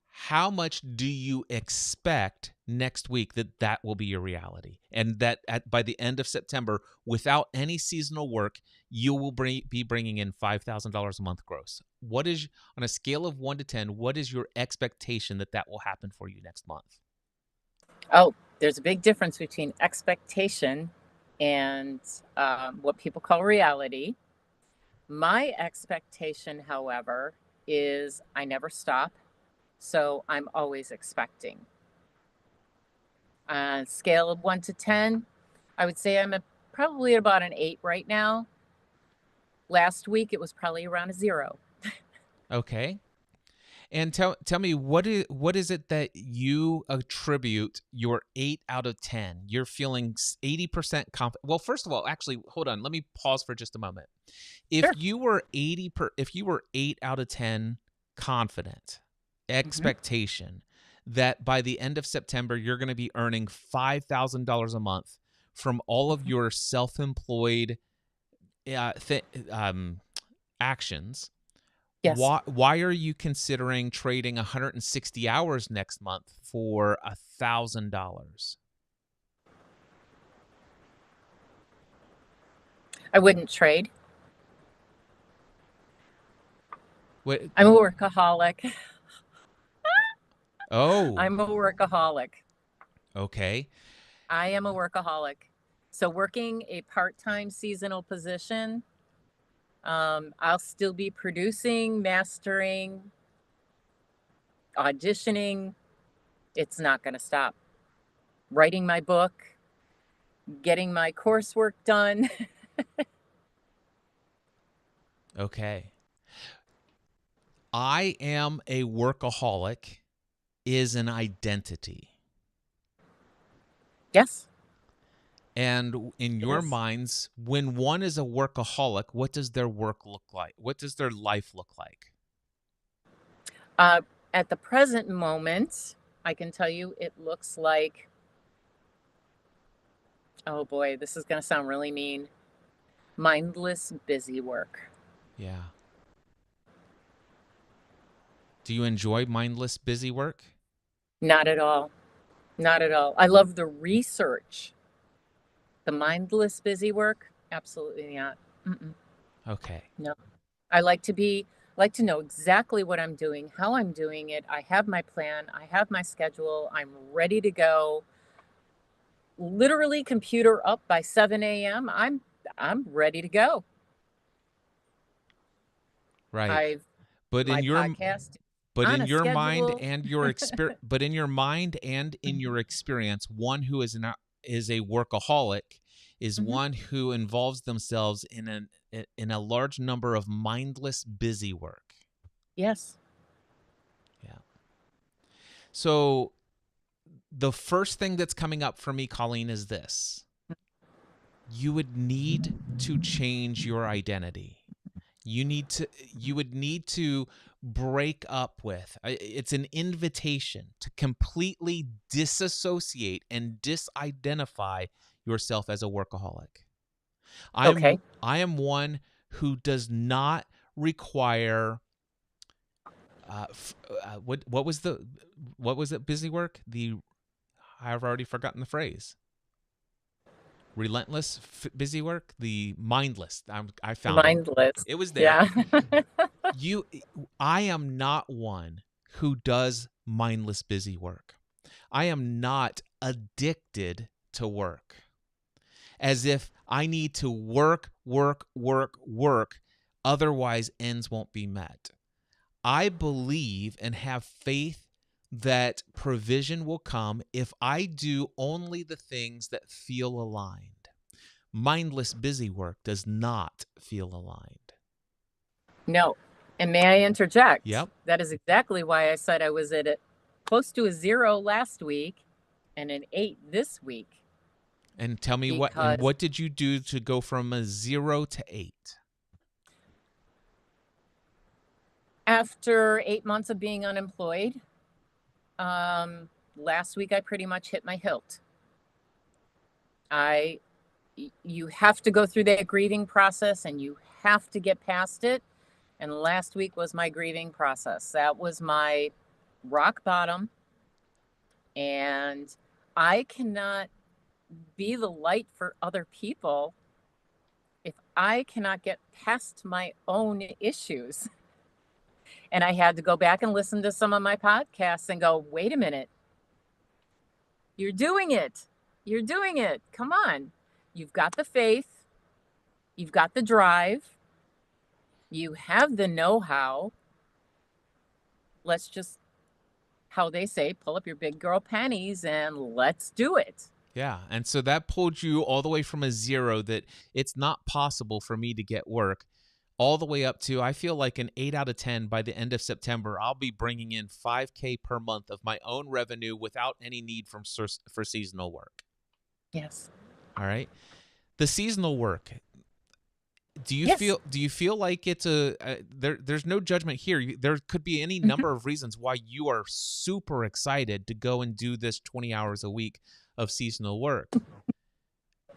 how much do you expect next week that will be your reality? And that by the end of September, without any seasonal work, you will be bringing in $5,000 a month gross. What is, on a scale of 1 to 10, what is your expectation that will happen for you next month? Oh, there's a big difference between expectation and what people call reality. My expectation, however, is I never stop. So I'm always expecting. On a scale of 1 to 10, I would say I'm probably about an 8 right now. Last week, it was probably around a 0. Okay. And tell me what is it that you attribute your 8 out of 10? You're feeling 80% confident. Well, first of all, actually, hold on. Let me pause for just a moment. If Sure. you were 8 out of 10 confident, expectation that by the end of September you're going to be earning $5,000 a month from all of your self-employed actions, Yes. why are you considering trading 160 hours next month for $1,000? I wouldn't trade. What? I'm a workaholic. Oh, I'm a workaholic. okay. I am a workaholic. So working a part-time seasonal position, I'll still be producing, mastering, auditioning. It's not going to stop. Writing my book, getting my coursework done. Okay. I am a workaholic is an identity. Yes. And in your Yes. minds, when one is a workaholic, what does their work look like? What does their life look like? At the present moment, I can tell you it looks like, oh boy, this is going to sound really mean. Mindless, busy work. Yeah. Do you enjoy mindless, busy work? Not at all. Not at all. I love the research. The mindless, busy work, absolutely not. Mm-mm. Okay. No. I like to know exactly what I'm doing, how I'm doing it. I have my plan. I have my schedule. I'm ready to go. Literally computer up by 7 a.m. I'm ready to go. Right. I've But my in your podcast but on in a your mind schedule. and your but in your mind and in your experience, one who is a workaholic is Mhm. one who involves themselves in a large number of mindless, busy work. Yes. Yeah. So the first thing that's coming up for me, Colleen, is this. You would need to change your identity. You would need to break up with. It's an invitation to completely disassociate and disidentify yourself as a workaholic. Okay. I am one who does not require what was it, busy work? I've already forgotten the phrase. Relentless busy work, the mindless. I found Mindless. it was there. Yeah. I am not one who does mindless busy work. I am not addicted to work, as if I need to work, otherwise ends won't be met. I believe and have faith that provision will come if I do only the things that feel aligned. Mindless busy work does not feel aligned. No. And may I interject? Yep. That is exactly why I said I was at close to a 0 last week and an 8 this week. And tell me Because what did you do to go from a 0 to 8? after 8 months of being unemployed, last week I pretty much hit my hilt. You have to go through that grieving process and you have to get past it. And last week was my grieving process. That was my rock bottom. And I cannot be the light for other people if I cannot get past my own issues. And I had to go back and listen to some of my podcasts and go, wait a minute. You're doing it. You're doing it. Come on. You've got the faith. You've got the drive. You have the know-how. let's just, how they say, pull up your big girl panties and let's do it. Yeah. And so that pulled you all the way from a zero that it's not possible for me to get work, all the way up to, I feel like an 8 out of 10 by the end of September. I'll be bringing in $5,000 per month of my own revenue without any need for seasonal work. Yes. All right. The seasonal work. Do you Yes. feel like it's there's no judgment here. There could be any number of reasons why you are super excited to go and do this 20 hours a week of seasonal work.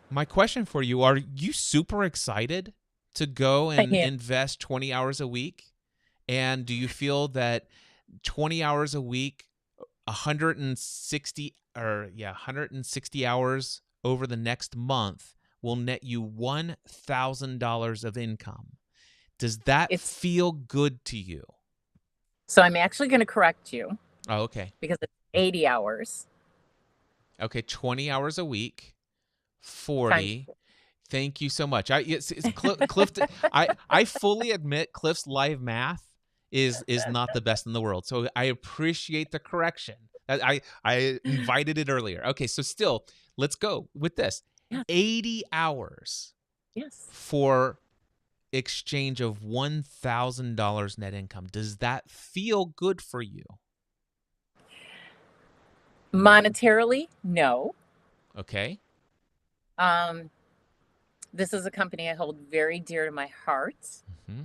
My question for you, are you super excited to go and invest 20 hours a week? And do you feel that 20 hours a week, 160 hours over the next month will net you $1,000 of income? Does that feel good to you? So I'm actually going to correct you. Oh, okay. Because it's 80 hours. Okay, 20 hours a week, 40. Thank you so much. Cliff. I fully admit Cliff's live math is not the best in the world. So I appreciate the correction. I invited it earlier. Okay, so still, let's go with this. 80 hours. Yes. For exchange of $1,000 net income. Does that feel good for you? Monetarily, no. Okay. This is a company I hold very dear to my heart. Mm-hmm.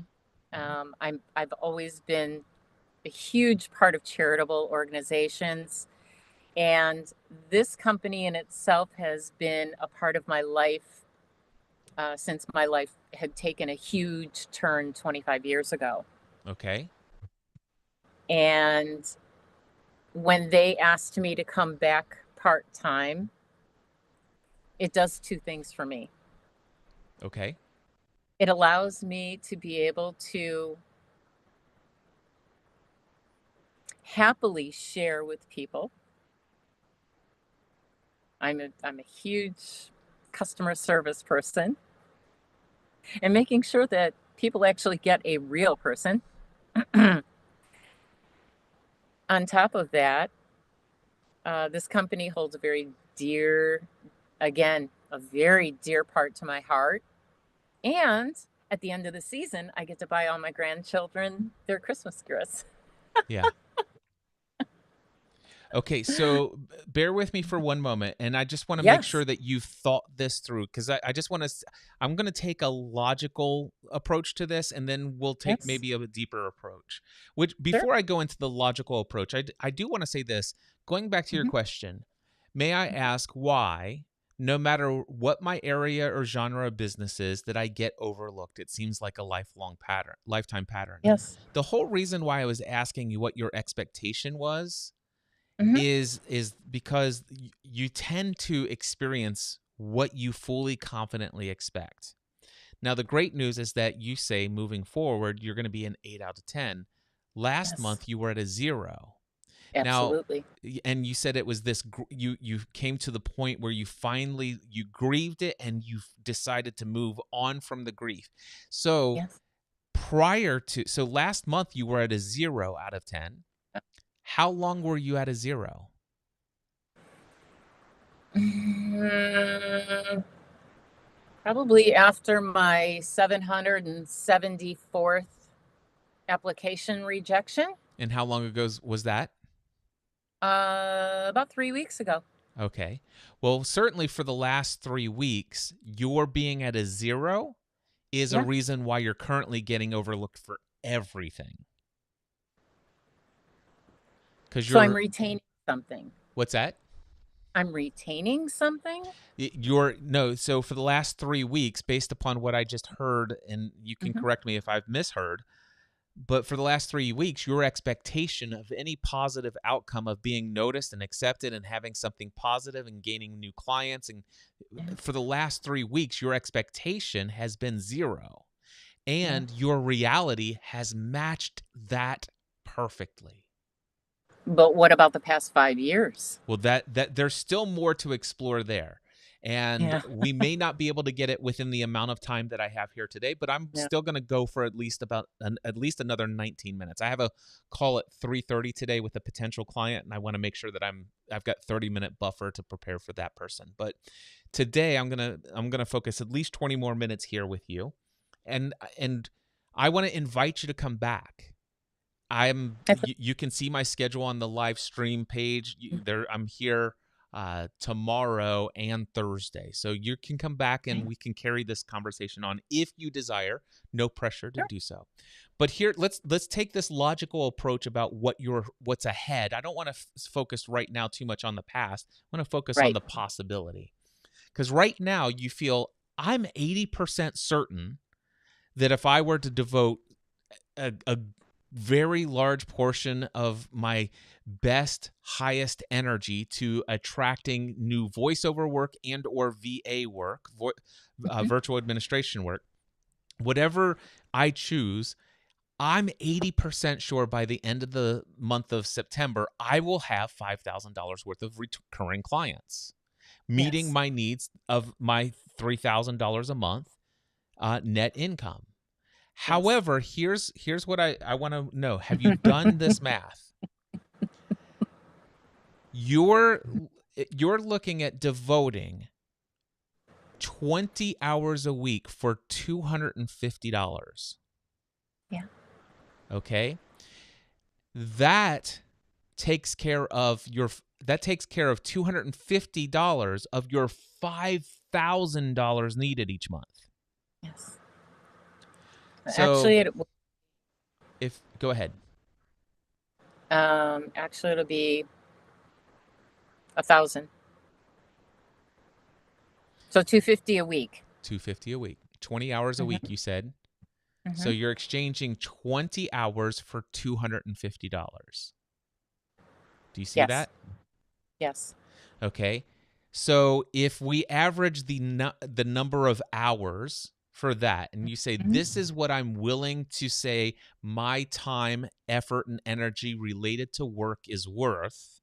I've always been a huge part of charitable organizations, and this company in itself has been a part of my life since my life had taken a huge turn 25 years ago. Okay. And when they asked me to come back part-time, it does two things for me. Okay. It allows me to be able to happily share with people. I'm a huge customer service person, and making sure that people actually get a real person. On top of that, this company holds a very dear part to my heart. And at the end of the season, I get to buy all my grandchildren their Christmas gifts. Yeah. Okay, so bear with me for one moment, and I just want to make sure that you've thought this through, because I just want to, I'm going to take a logical approach to this, and then we'll take maybe a deeper approach. Which, before I go into the logical approach, I do want to say this. Going back to your question, may I ask why, no matter what my area or genre of business is, that I get overlooked? It seems like a lifetime pattern. Yes. The whole reason why I was asking you what your expectation was is because you tend to experience what you fully confidently expect. Now, the great news is that you say moving forward, you're going to be an 8 out of 10. Last month, you were at a 0. Absolutely. Now, and you said it was this, you came to the point where you grieved it and you decided to move on from the grief. So so last month you were at a 0 out of 10. How long were you at a 0? Probably after my 774th application rejection. And how long ago was that? About 3 weeks ago. Okay. Well, certainly for the last 3 weeks, your being at a 0 is a reason why you're currently getting overlooked for everything. So I'm retaining something. What's that? I'm retaining something? So for the last 3 weeks, based upon what I just heard, and you can correct me if I've misheard, but for the last 3 weeks, your expectation of any positive outcome of being noticed and accepted and having something positive and gaining new clients, and for the last 3 weeks, your expectation has been 0. And your reality has matched that perfectly. But what about the past 5 years? Well, that there's still more to explore there. And Yeah. we may not be able to get it within the amount of time that I have here today, but I'm Yeah. still going to go for at least another 19 minutes. I have a call at 3:30 today with a potential client, and I want to make sure that I've got 30-minute buffer to prepare for that person. But today I'm going to focus at least 20 more minutes here with you. And I want to invite you to come back. You can see my schedule on the live stream page. I'm here tomorrow and Thursday, so you can come back and we can carry this conversation on if you desire. No pressure to do so. But here, let's take this logical approach about what's ahead. I don't want to focus right now too much on the past. I want to focus on the possibility, because right now you feel I'm 80% certain that if I were to devote a very large portion of my best, highest energy to attracting new voiceover work and or VA work, virtual administration work, whatever I choose, I'm 80% sure by the end of the month of September, I will have $5,000 worth of recurring clients, meeting my needs of my $3,000 a month net income. However, here's what I want to know. Have you done this math? You're looking at devoting 20 hours a week for $250. Yeah. Okay? That takes care of $250 of your $5,000 needed each month. Yes. So Actually, go ahead. Actually, it'll be 1,000. So $250 a week. $250 a week. 20 hours a week, you said. So you're exchanging 20 hours for $250. Do you see that? Yes. Okay. So if we average the number of hours for that, and you say, this is what I'm willing to say my time, effort, and energy related to work is worth,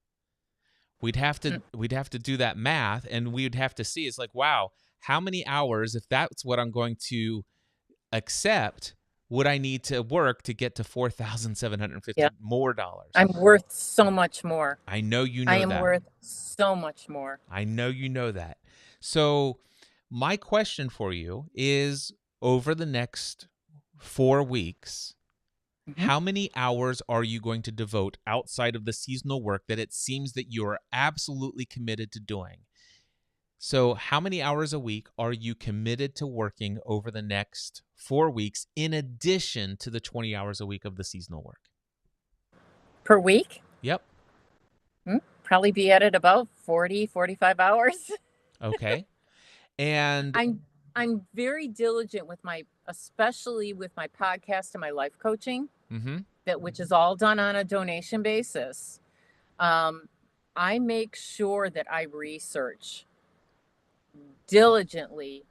we'd have to do that math, and we'd have to see, it's like, wow, how many hours, if that's what I'm going to accept, would I need to work to get to $4,750 more dollars? I'm worth so much more. I know you know I am that. worth so much more. I know you know that. So my question for you is, over the next 4 weeks, how many hours are you going to devote outside of the seasonal work that it seems that you are absolutely committed to doing? So how many hours a week are you committed to working over the next 4 weeks in addition to the 20 hours a week of the seasonal work? Per week? Yep. Probably be at it about 40, 45 hours. Okay. And I'm very diligent with especially with my podcast and my life coaching, which is all done on a donation basis. I make sure that I research diligently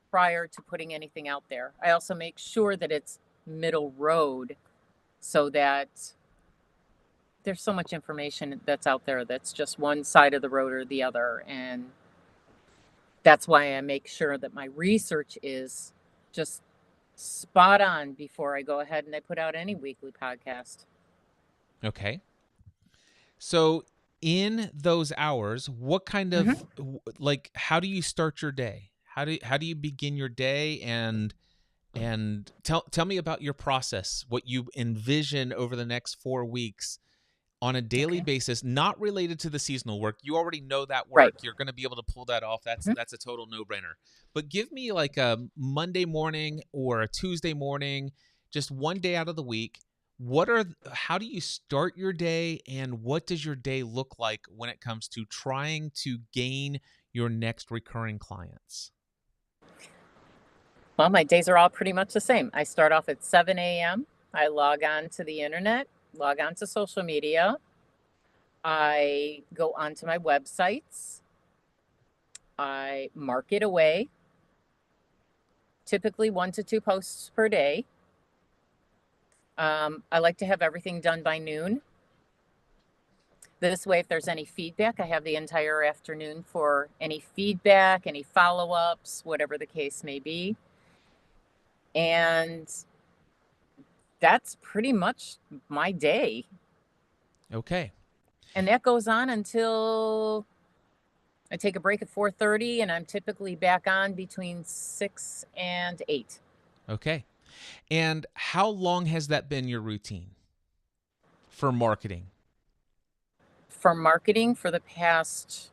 prior to putting anything out there. I also make sure that it's middle road, so that there's so much information that's out there that's just one side of the road or the other. And that's why I make sure that my research is just spot on before I go ahead and I put out any weekly podcast. Okay. So in those hours, what kind of how do you start your day? How do you begin your day, and tell me about your process, what you envision over the next 4 weeks on a daily basis, not related to the seasonal work. You already know that work. Right. You're going to be able to pull that off. That's a total no-brainer. But give me like a Monday morning or a Tuesday morning, just one day out of the week. How do you start your day, and what does your day look like when it comes to trying to gain your next recurring clients? Well, my days are all pretty much the same. I start off at 7 a.m. I log on to the internet, log on to social media. I go onto my websites. I market away, typically 1 to 2 posts per day. I like to have everything done by noon. This way, if there's any feedback, I have the entire afternoon for any feedback, any follow-ups, whatever the case may be. And that's pretty much my day. Okay. And that goes on until I take a break at 4:30, and I'm typically back on between 6 and 8. Okay. And how long has that been your routine for marketing? For marketing for the past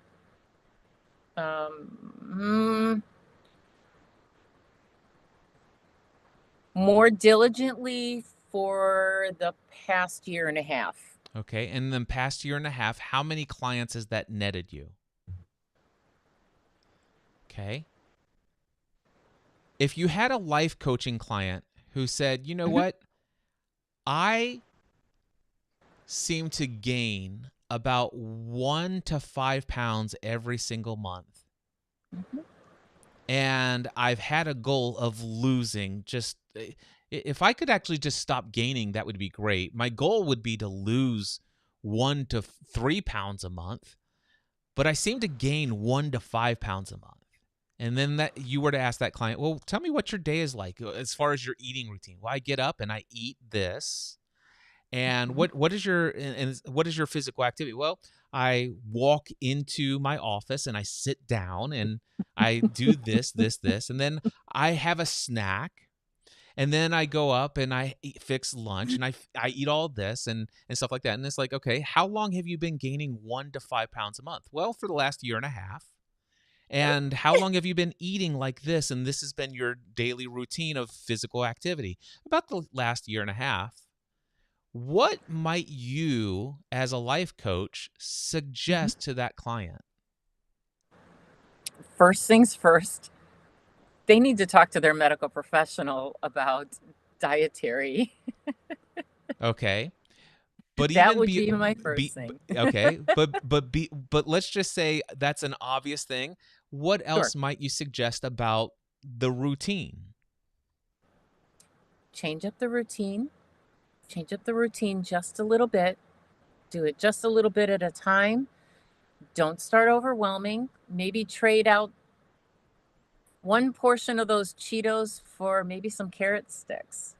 more diligently for the past year and a half. Okay. And then past year and a half, how many clients has that netted you? Okay. If you had a life coaching client who said, you know what, I seem to gain about 1 to 5 pounds every single month. And I've had a goal of losing just, if I could actually just stop gaining, that would be great. My goal would be to lose 1 to 3 pounds a month, but I seem to gain 1 to 5 pounds a month. And then that you were to ask that client, well, tell me what your day is like as far as your eating routine. Well, I get up and I eat this. And what is your physical activity? Well, I walk into my office and I sit down and I do this, and then I have a snack, and then I go up and I fix lunch and I eat all this and stuff like that. And it's like, okay, how long have you been gaining 1 to 5 pounds a month? Well, for the last year and a half. And how long have you been eating like this? And this has been your daily routine of physical activity. About the last year and a half. What might you, as a life coach, suggest to that client? First things first, they need to talk to their medical professional about dietary. Okay. But That even would be my first thing. okay, but let's just say that's an obvious thing. What else might you suggest about the routine? Change up the routine. Change up the routine just a little bit. Do it just a little bit at a time. Don't start overwhelming. Maybe trade out one portion of those Cheetos for maybe some carrot sticks.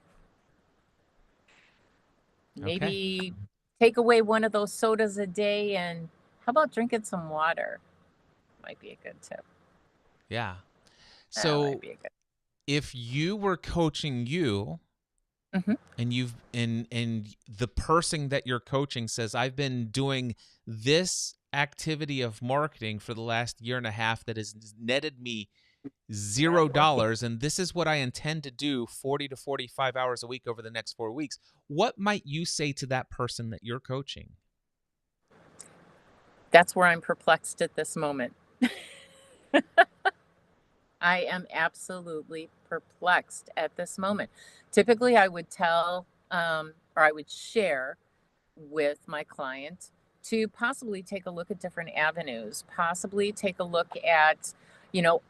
Maybe take away one of those sodas a day, and how about drinking some water? Might be a good tip. Yeah. That So might be a good. if you were coaching you and and the person that you're coaching says, I've been doing this activity of marketing for the last year and a half that has netted me $0, and this is what I intend to do 40 to 45 hours a week over the next 4 weeks. What might you say to that person that you're coaching? That's where I'm perplexed at this moment. I am absolutely perplexed at this moment. Typically, I would tell or I would share with my client to possibly take a look at different avenues, possibly take a look at,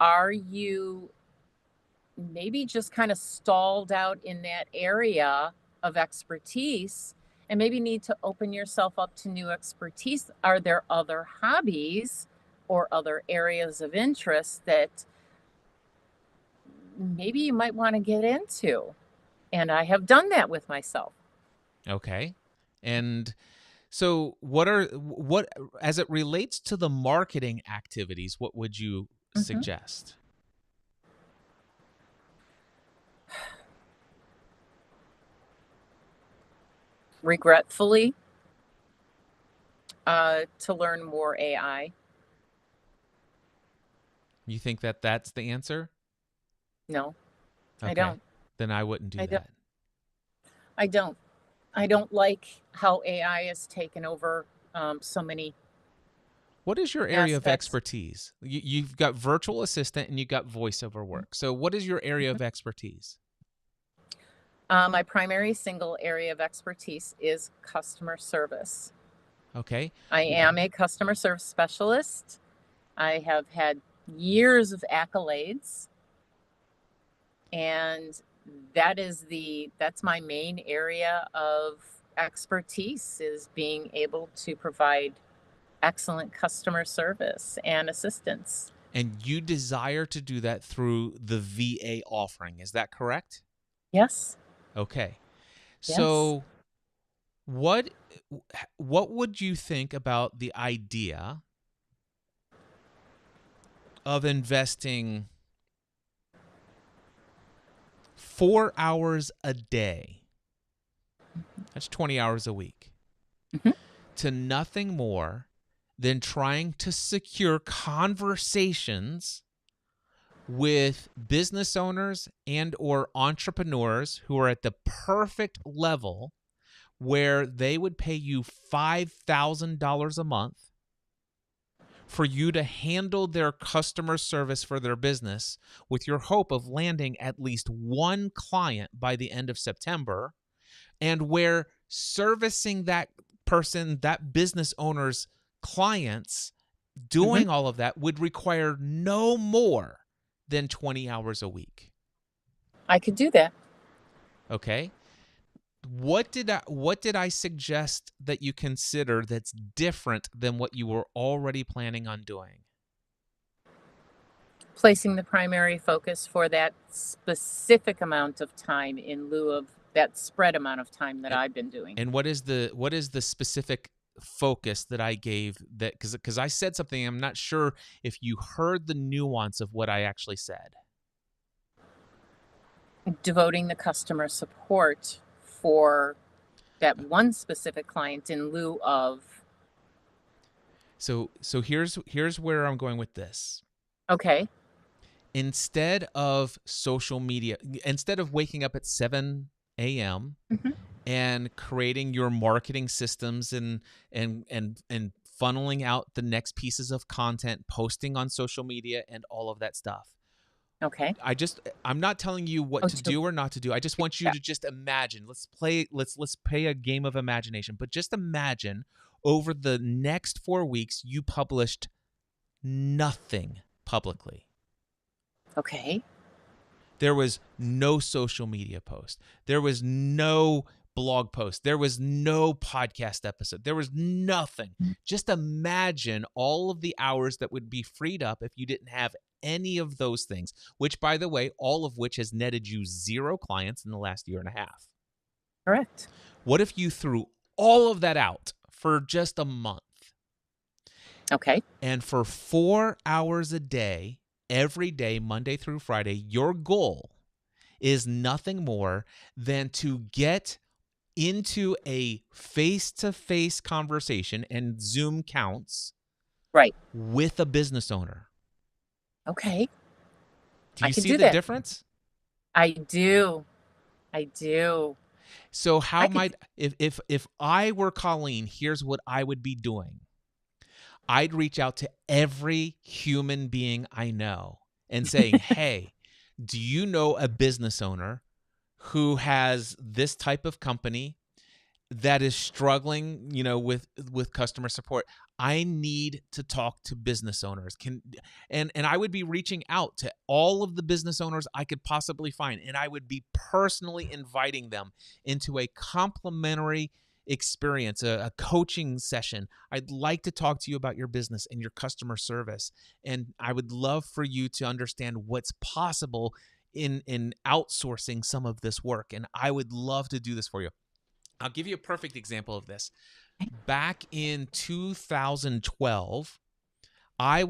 are you maybe just kind of stalled out in that area of expertise and maybe need to open yourself up to new expertise? Are there other hobbies or other areas of interest that maybe you might want to get into? And I have done that with myself. Okay. And so what as it relates to the marketing activities, what would you suggest? Regretfully, to learn more AI. You think that that's the answer? No, Okay. I don't. Then I wouldn't do that. I don't. I don't like how AI has taken over so many. What is your area of aspects. expertise? You've got virtual assistant and you've got voiceover work. So what is your area of expertise? My primary single area of expertise is customer service. Okay. I am a customer service specialist. I have had years of accolades, and that's my main area of expertise, is being able to provide excellent customer service and assistance. And you desire to do that through the VA offering. Is that correct? Yes. Okay. Yes. So what would you think about the idea of investing 4 hours a day? That's 20 hours a week. Mhm. To nothing more than trying to secure conversations with business owners and or entrepreneurs who are at the perfect level where they would pay you $5,000 a month for you to handle their customer service for their business, with your hope of landing at least one client by the end of September, and where servicing that person, that business owner's clients, doing all of that would require no more than 20 hours a week. I could do that. Okay? What did I suggest that you consider that's different than what you were already planning on doing? Placing the primary focus for that specific amount of time in lieu of that spread amount of time that I've been doing. And what is the specific focus that I gave, that because I said something, I'm not sure if you heard the nuance of what I actually said. Devoting the customer support for that one specific client in lieu of. So here's where I'm going with this. Okay. Instead of social media, instead of waking up at 7 a.m. and creating your marketing systems and funneling out the next pieces of content, posting on social media and all of that stuff. Okay. I'm not telling you what to do or not to do. I just want you to just imagine. Let's play a game of imagination. But just imagine, over the next 4 weeks, you published nothing publicly. Okay. There was no social media post. There was no blog post. There was no podcast episode. There was nothing. Just imagine all of the hours that would be freed up if you didn't have any of those things, which, by the way, all of which has netted you 0 clients in the last year and a half. Correct. What if you threw all of that out for just a month? Okay. And for 4 hours a day, every day, Monday through Friday, your goal is nothing more than to get into a face-to-face conversation, and Zoom counts, Right. with a business owner. Okay. Do you I can see do the that. difference? I do. So how might, if I were Colleen, here's what I would be doing. I'd reach out to every human being I know and saying, hey, do you know a business owner who has this type of company that is struggling, with customer support? I need to talk to business owners. And I would be reaching out to all of the business owners I could possibly find, and I would be personally inviting them into a complimentary experience, a coaching session. I'd like to talk to you about your business and your customer service, and I would love for you to understand what's possible in outsourcing some of this work, and I would love to do this for you. I'll give you a perfect example of this. Back in 2012, I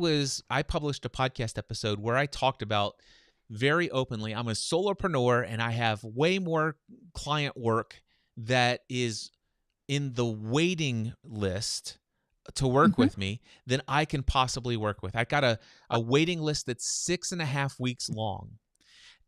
published a podcast episode where I talked about, very openly, I'm a solopreneur and I have way more client work that is in the waiting list to work with me than I can possibly work with. I got a waiting list that's 6.5 weeks long.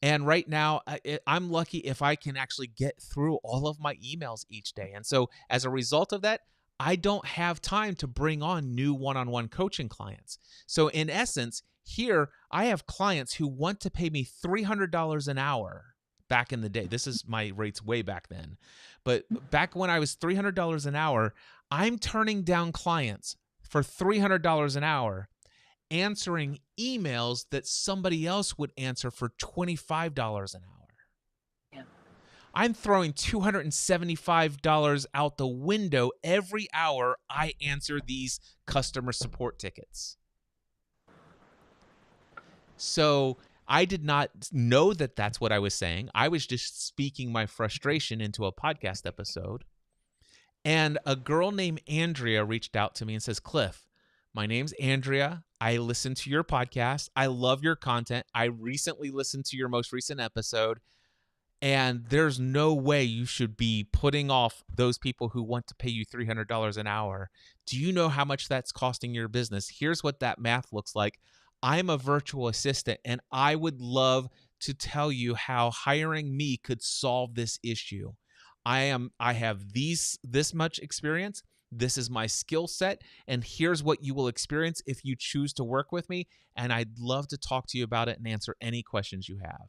And right now, I'm lucky if I can actually get through all of my emails each day. And so as a result of that, I don't have time to bring on new one-on-one coaching clients. So in essence, here, I have clients who want to pay me $300 an hour back in the day. This is my rates way back then. But back when I was $300 an hour, I'm turning down clients for $300 an hour, answering emails that somebody else would answer for $25 an hour. Yeah. I'm throwing $275 out the window every hour I answer these customer support tickets. So I did not know that that's what I was saying. I was just speaking my frustration into a podcast episode. And a girl named Andrea reached out to me and says, Cliff, my name's Andrea. I listen to your podcast. I love your content. I recently listened to your most recent episode. And there's no way you should be putting off those people who want to pay you $300 an hour. Do you know how much that's costing your business? Here's what that math looks like. I'm a virtual assistant, and I would love to tell you how hiring me could solve this issue. I have this much experience. This is my skill set, and here's what you will experience if you choose to work with me. And I'd love to talk to you about it and answer any questions you have.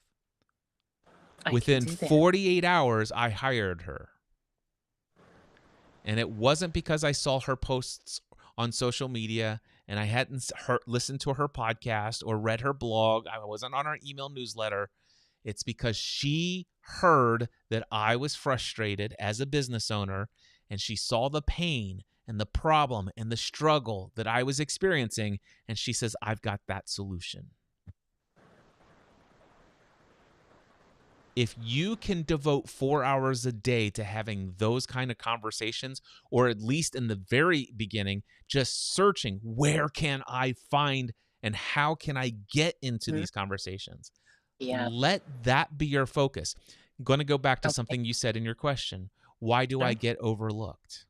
Within 48 hours, I hired her. And it wasn't because I saw her posts on social media and I hadn't listened to her podcast or read her blog. I wasn't on her email newsletter. It's because she heard that I was frustrated as a business owner, and she saw the pain and the problem and the struggle that I was experiencing. And she says, I've got that solution. If you can devote 4 hours a day to having those kind of conversations, or at least in the very beginning, just searching, where can I find and how can I get into these conversations? Yeah. Let that be your focus. I'm going to go back to something you said in your question. Why do I get overlooked?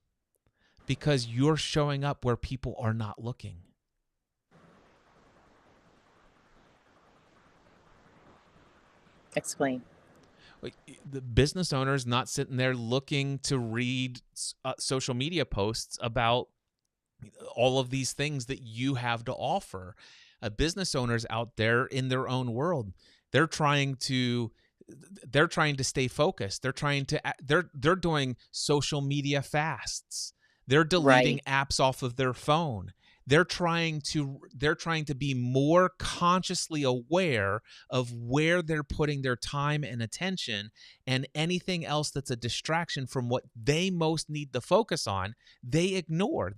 Because you're showing up where people are not looking. Explain. The business owner's not sitting there looking to read social media posts about all of these things that you have to offer. Business owners out there in their own world, they're trying to stay focused. They're doing social media fasts. They're deleting apps off of their phone. They're trying to be more consciously aware of where they're putting their time and attention, and anything else that's a distraction from what they most need to focus on, they ignore.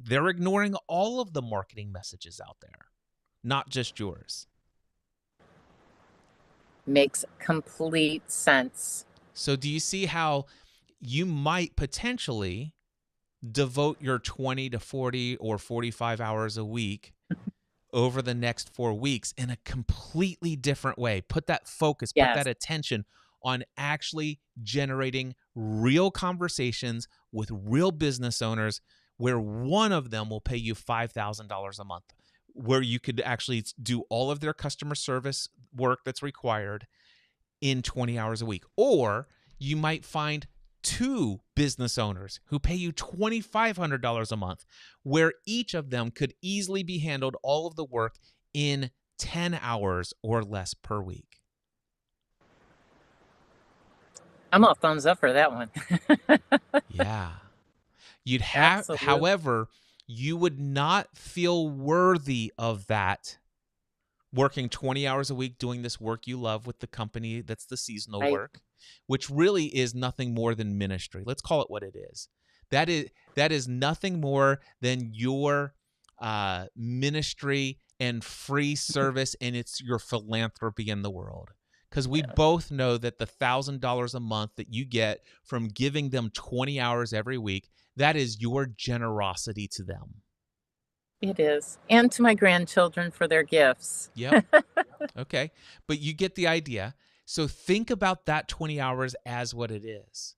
They're ignoring all of the marketing messages out there, not just yours. Makes complete sense. So do you see how you might potentially devote your 20 to 40 or 45 hours a week over the next 4 weeks in a completely different way? Put that focus, put that attention on actually generating real conversations with real business owners, where one of them will pay you $5,000 a month, where you could actually do all of their customer service work that's required in 20 hours a week. Or you might find 2 business owners who pay you $2,500 a month, where each of them could easily be handled all of the work in 10 hours or less per week. I'm all thumbs up for that one. Yeah. You'd have, Absolutely. however, you would not feel worthy of that, working 20 hours a week doing this work you love with the company that's the seasonal work, which really is nothing more than ministry. Let's call it what it is. That is nothing more than your ministry and free service, and it's your philanthropy in the world. Because we both know that the $1,000 a month that you get from giving them 20 hours every week, that is your generosity to them. It is. And to my grandchildren for their gifts. Yep. Okay. But you get the idea. So think about that 20 hours as what it is.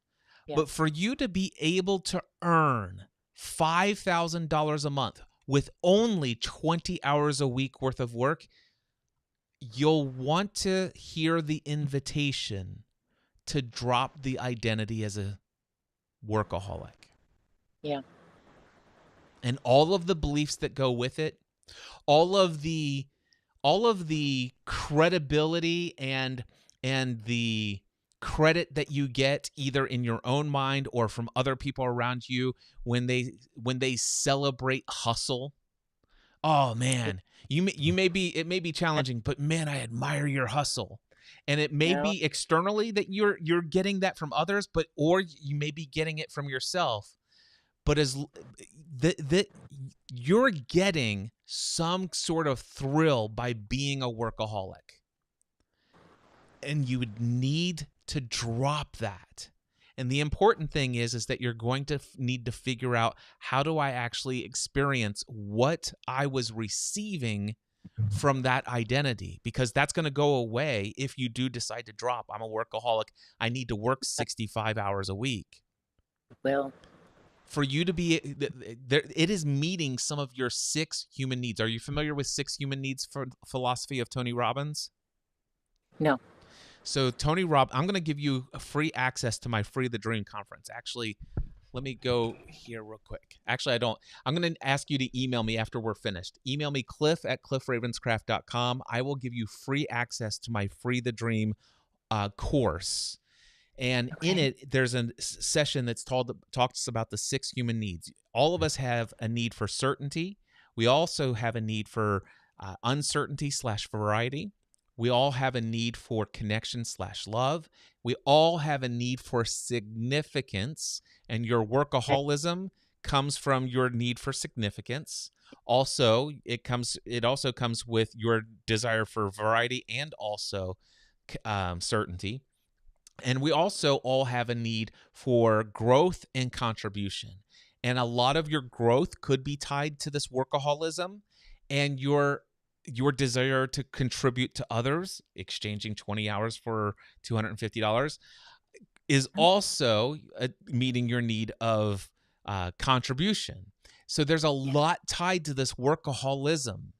Yeah. But for you to be able to earn $5,000 a month with only 20 hours a week worth of work, you'll want to hear the invitation to drop the identity as a workaholic. Yeah. And all of the beliefs that go with it, all of the credibility and the credit that you get either in your own mind or from other people around you when they celebrate hustle. Oh man, it may be challenging, but man, I admire your hustle. And it may Yeah. be externally that you're getting that from others, or you may be getting it from yourself. But you're getting some sort of thrill by being a workaholic. And you would need to drop that. And the important thing is that you're going to need to figure out, how do I actually experience what I was receiving from that identity? Because that's going to go away if you do decide to drop. I'm a workaholic. I need to work 65 hours a week. Well, For you to be, it is meeting some of your 6 human needs. Are you familiar with 6 human needs for philosophy of Tony Robbins? no. So I'm going to give you a free access to my Free the Dream conference. Actually, let me go here real quick. Actually, I don't. I'm going to ask you to email me after we're finished. Email me cliff@cliffravenscraft.com. I will give you free access to my Free the Dream course. And in it, there's a session that's talks about the 6 human needs. All of us have a need for certainty. We also have a need for uncertainty/variety. We all have a need for connection/love. We all have a need for significance, and your workaholism comes from your need for significance. Also, it also comes with your desire for variety and also certainty. And we also all have a need for growth and contribution. And a lot of your growth could be tied to this workaholism and your desire to contribute to others. Exchanging 20 hours for $250 is also meeting your need of contribution. So there's a lot tied to this workaholism.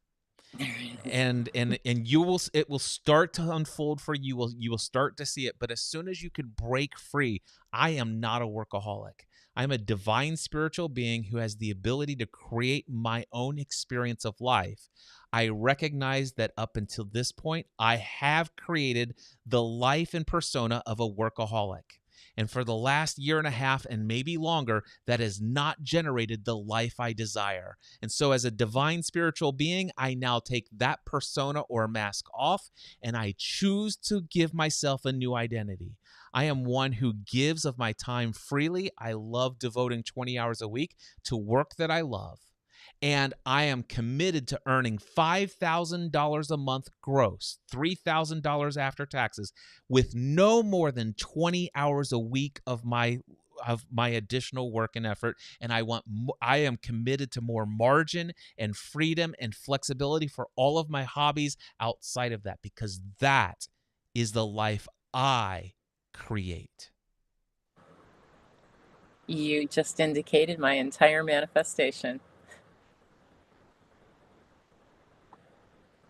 And it will start to unfold for you. You will start to see it. But as soon as you can break free, I am not a workaholic. I'm a divine spiritual being who has the ability to create my own experience of life. I recognize that up until this point, I have created the life and persona of a workaholic. And for the last year and a half and maybe longer, that has not generated the life I desire. And so as a divine spiritual being, I now take that persona or mask off, and I choose to give myself a new identity. I am one who gives of my time freely. I love devoting 20 hours a week to work that I love. And I am committed to earning $5,000 a month gross, $3,000 after taxes, with no more than 20 hours a week of my additional work and effort. And I am committed to more margin and freedom and flexibility for all of my hobbies outside of that, because that is the life I create. You just indicated my entire manifestation.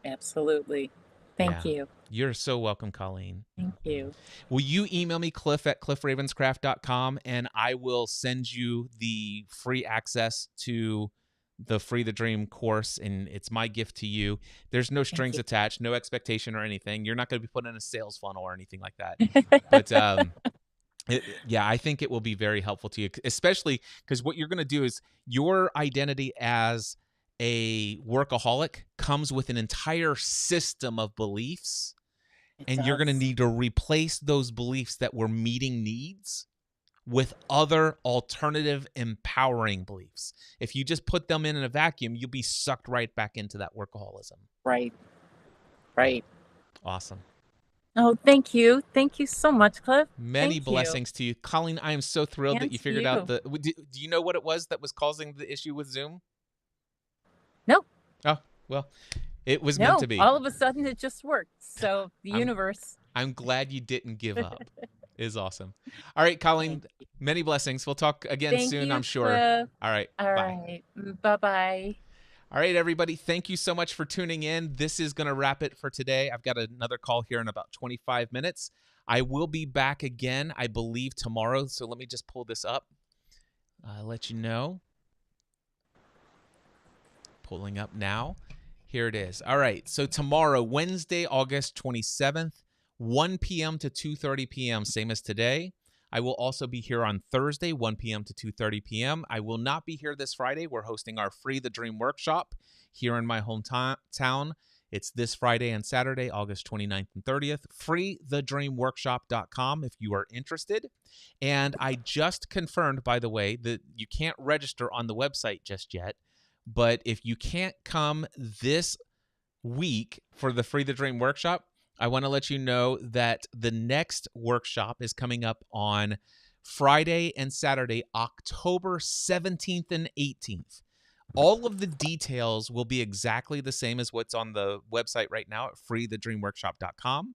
Absolutely. Thank Yeah. you. You're so welcome, Colleen. Thank you. Will you email me, cliff@cliffravenscraft.com, and I will send you the free access to the Free the Dream course, and it's my gift to you. There's no strings you. attached, no expectation or anything. You're not going to be put in a sales funnel or anything like that. But I think it will be very helpful to you, especially because what you're going to do is your identity as a workaholic comes with an entire system of beliefs, and you're going to need to replace those beliefs that were meeting needs with other alternative empowering beliefs. If you just put them in a vacuum, you'll be sucked right back into that workaholism. Right. Awesome. Oh, thank you. Thank you so much, Cliff. Many blessings to you. Colleen, I am so thrilled that you figured out do you know what it was that was causing the issue with Zoom? No. Oh, well, it was meant to be. All of a sudden it just worked. So the universe. I'm glad you didn't give up. It is awesome. All right, Colleen, many blessings. We'll talk again soon, I'm sure. Cliff. All right. All right. Bye-bye. All right, everybody. Thank you so much for tuning in. This is going to wrap it for today. I've got another call here in about 25 minutes. I will be back again, I believe, tomorrow. So let me just pull this up. Let you know. Pulling up now. Here it is. All right. So tomorrow, Wednesday, August 27th, 1 p.m. to 2:30 p.m., same as today. I will also be here on Thursday, 1 p.m. to 2:30 p.m. I will not be here this Friday. We're hosting our Free the Dream workshop here in my hometown It's this Friday and Saturday, August 29th and 30th. freethedreamworkshop.com if you are interested. And I just confirmed, by the way, that you can't register on the website just yet. But if you can't come this week for the Free the Dream workshop, I want to let you know that the next workshop is coming up on Friday and Saturday, October 17th and 18th. All of the details will be exactly the same as what's on the website right now at freethedreamworkshop.com.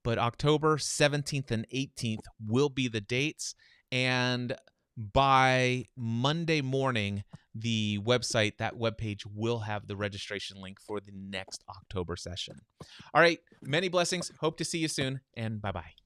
But October 17th and 18th will be the dates. And by Monday morning, the website, that webpage will have the registration link for the next October session. All right. Many blessings. Hope to see you soon. And bye-bye.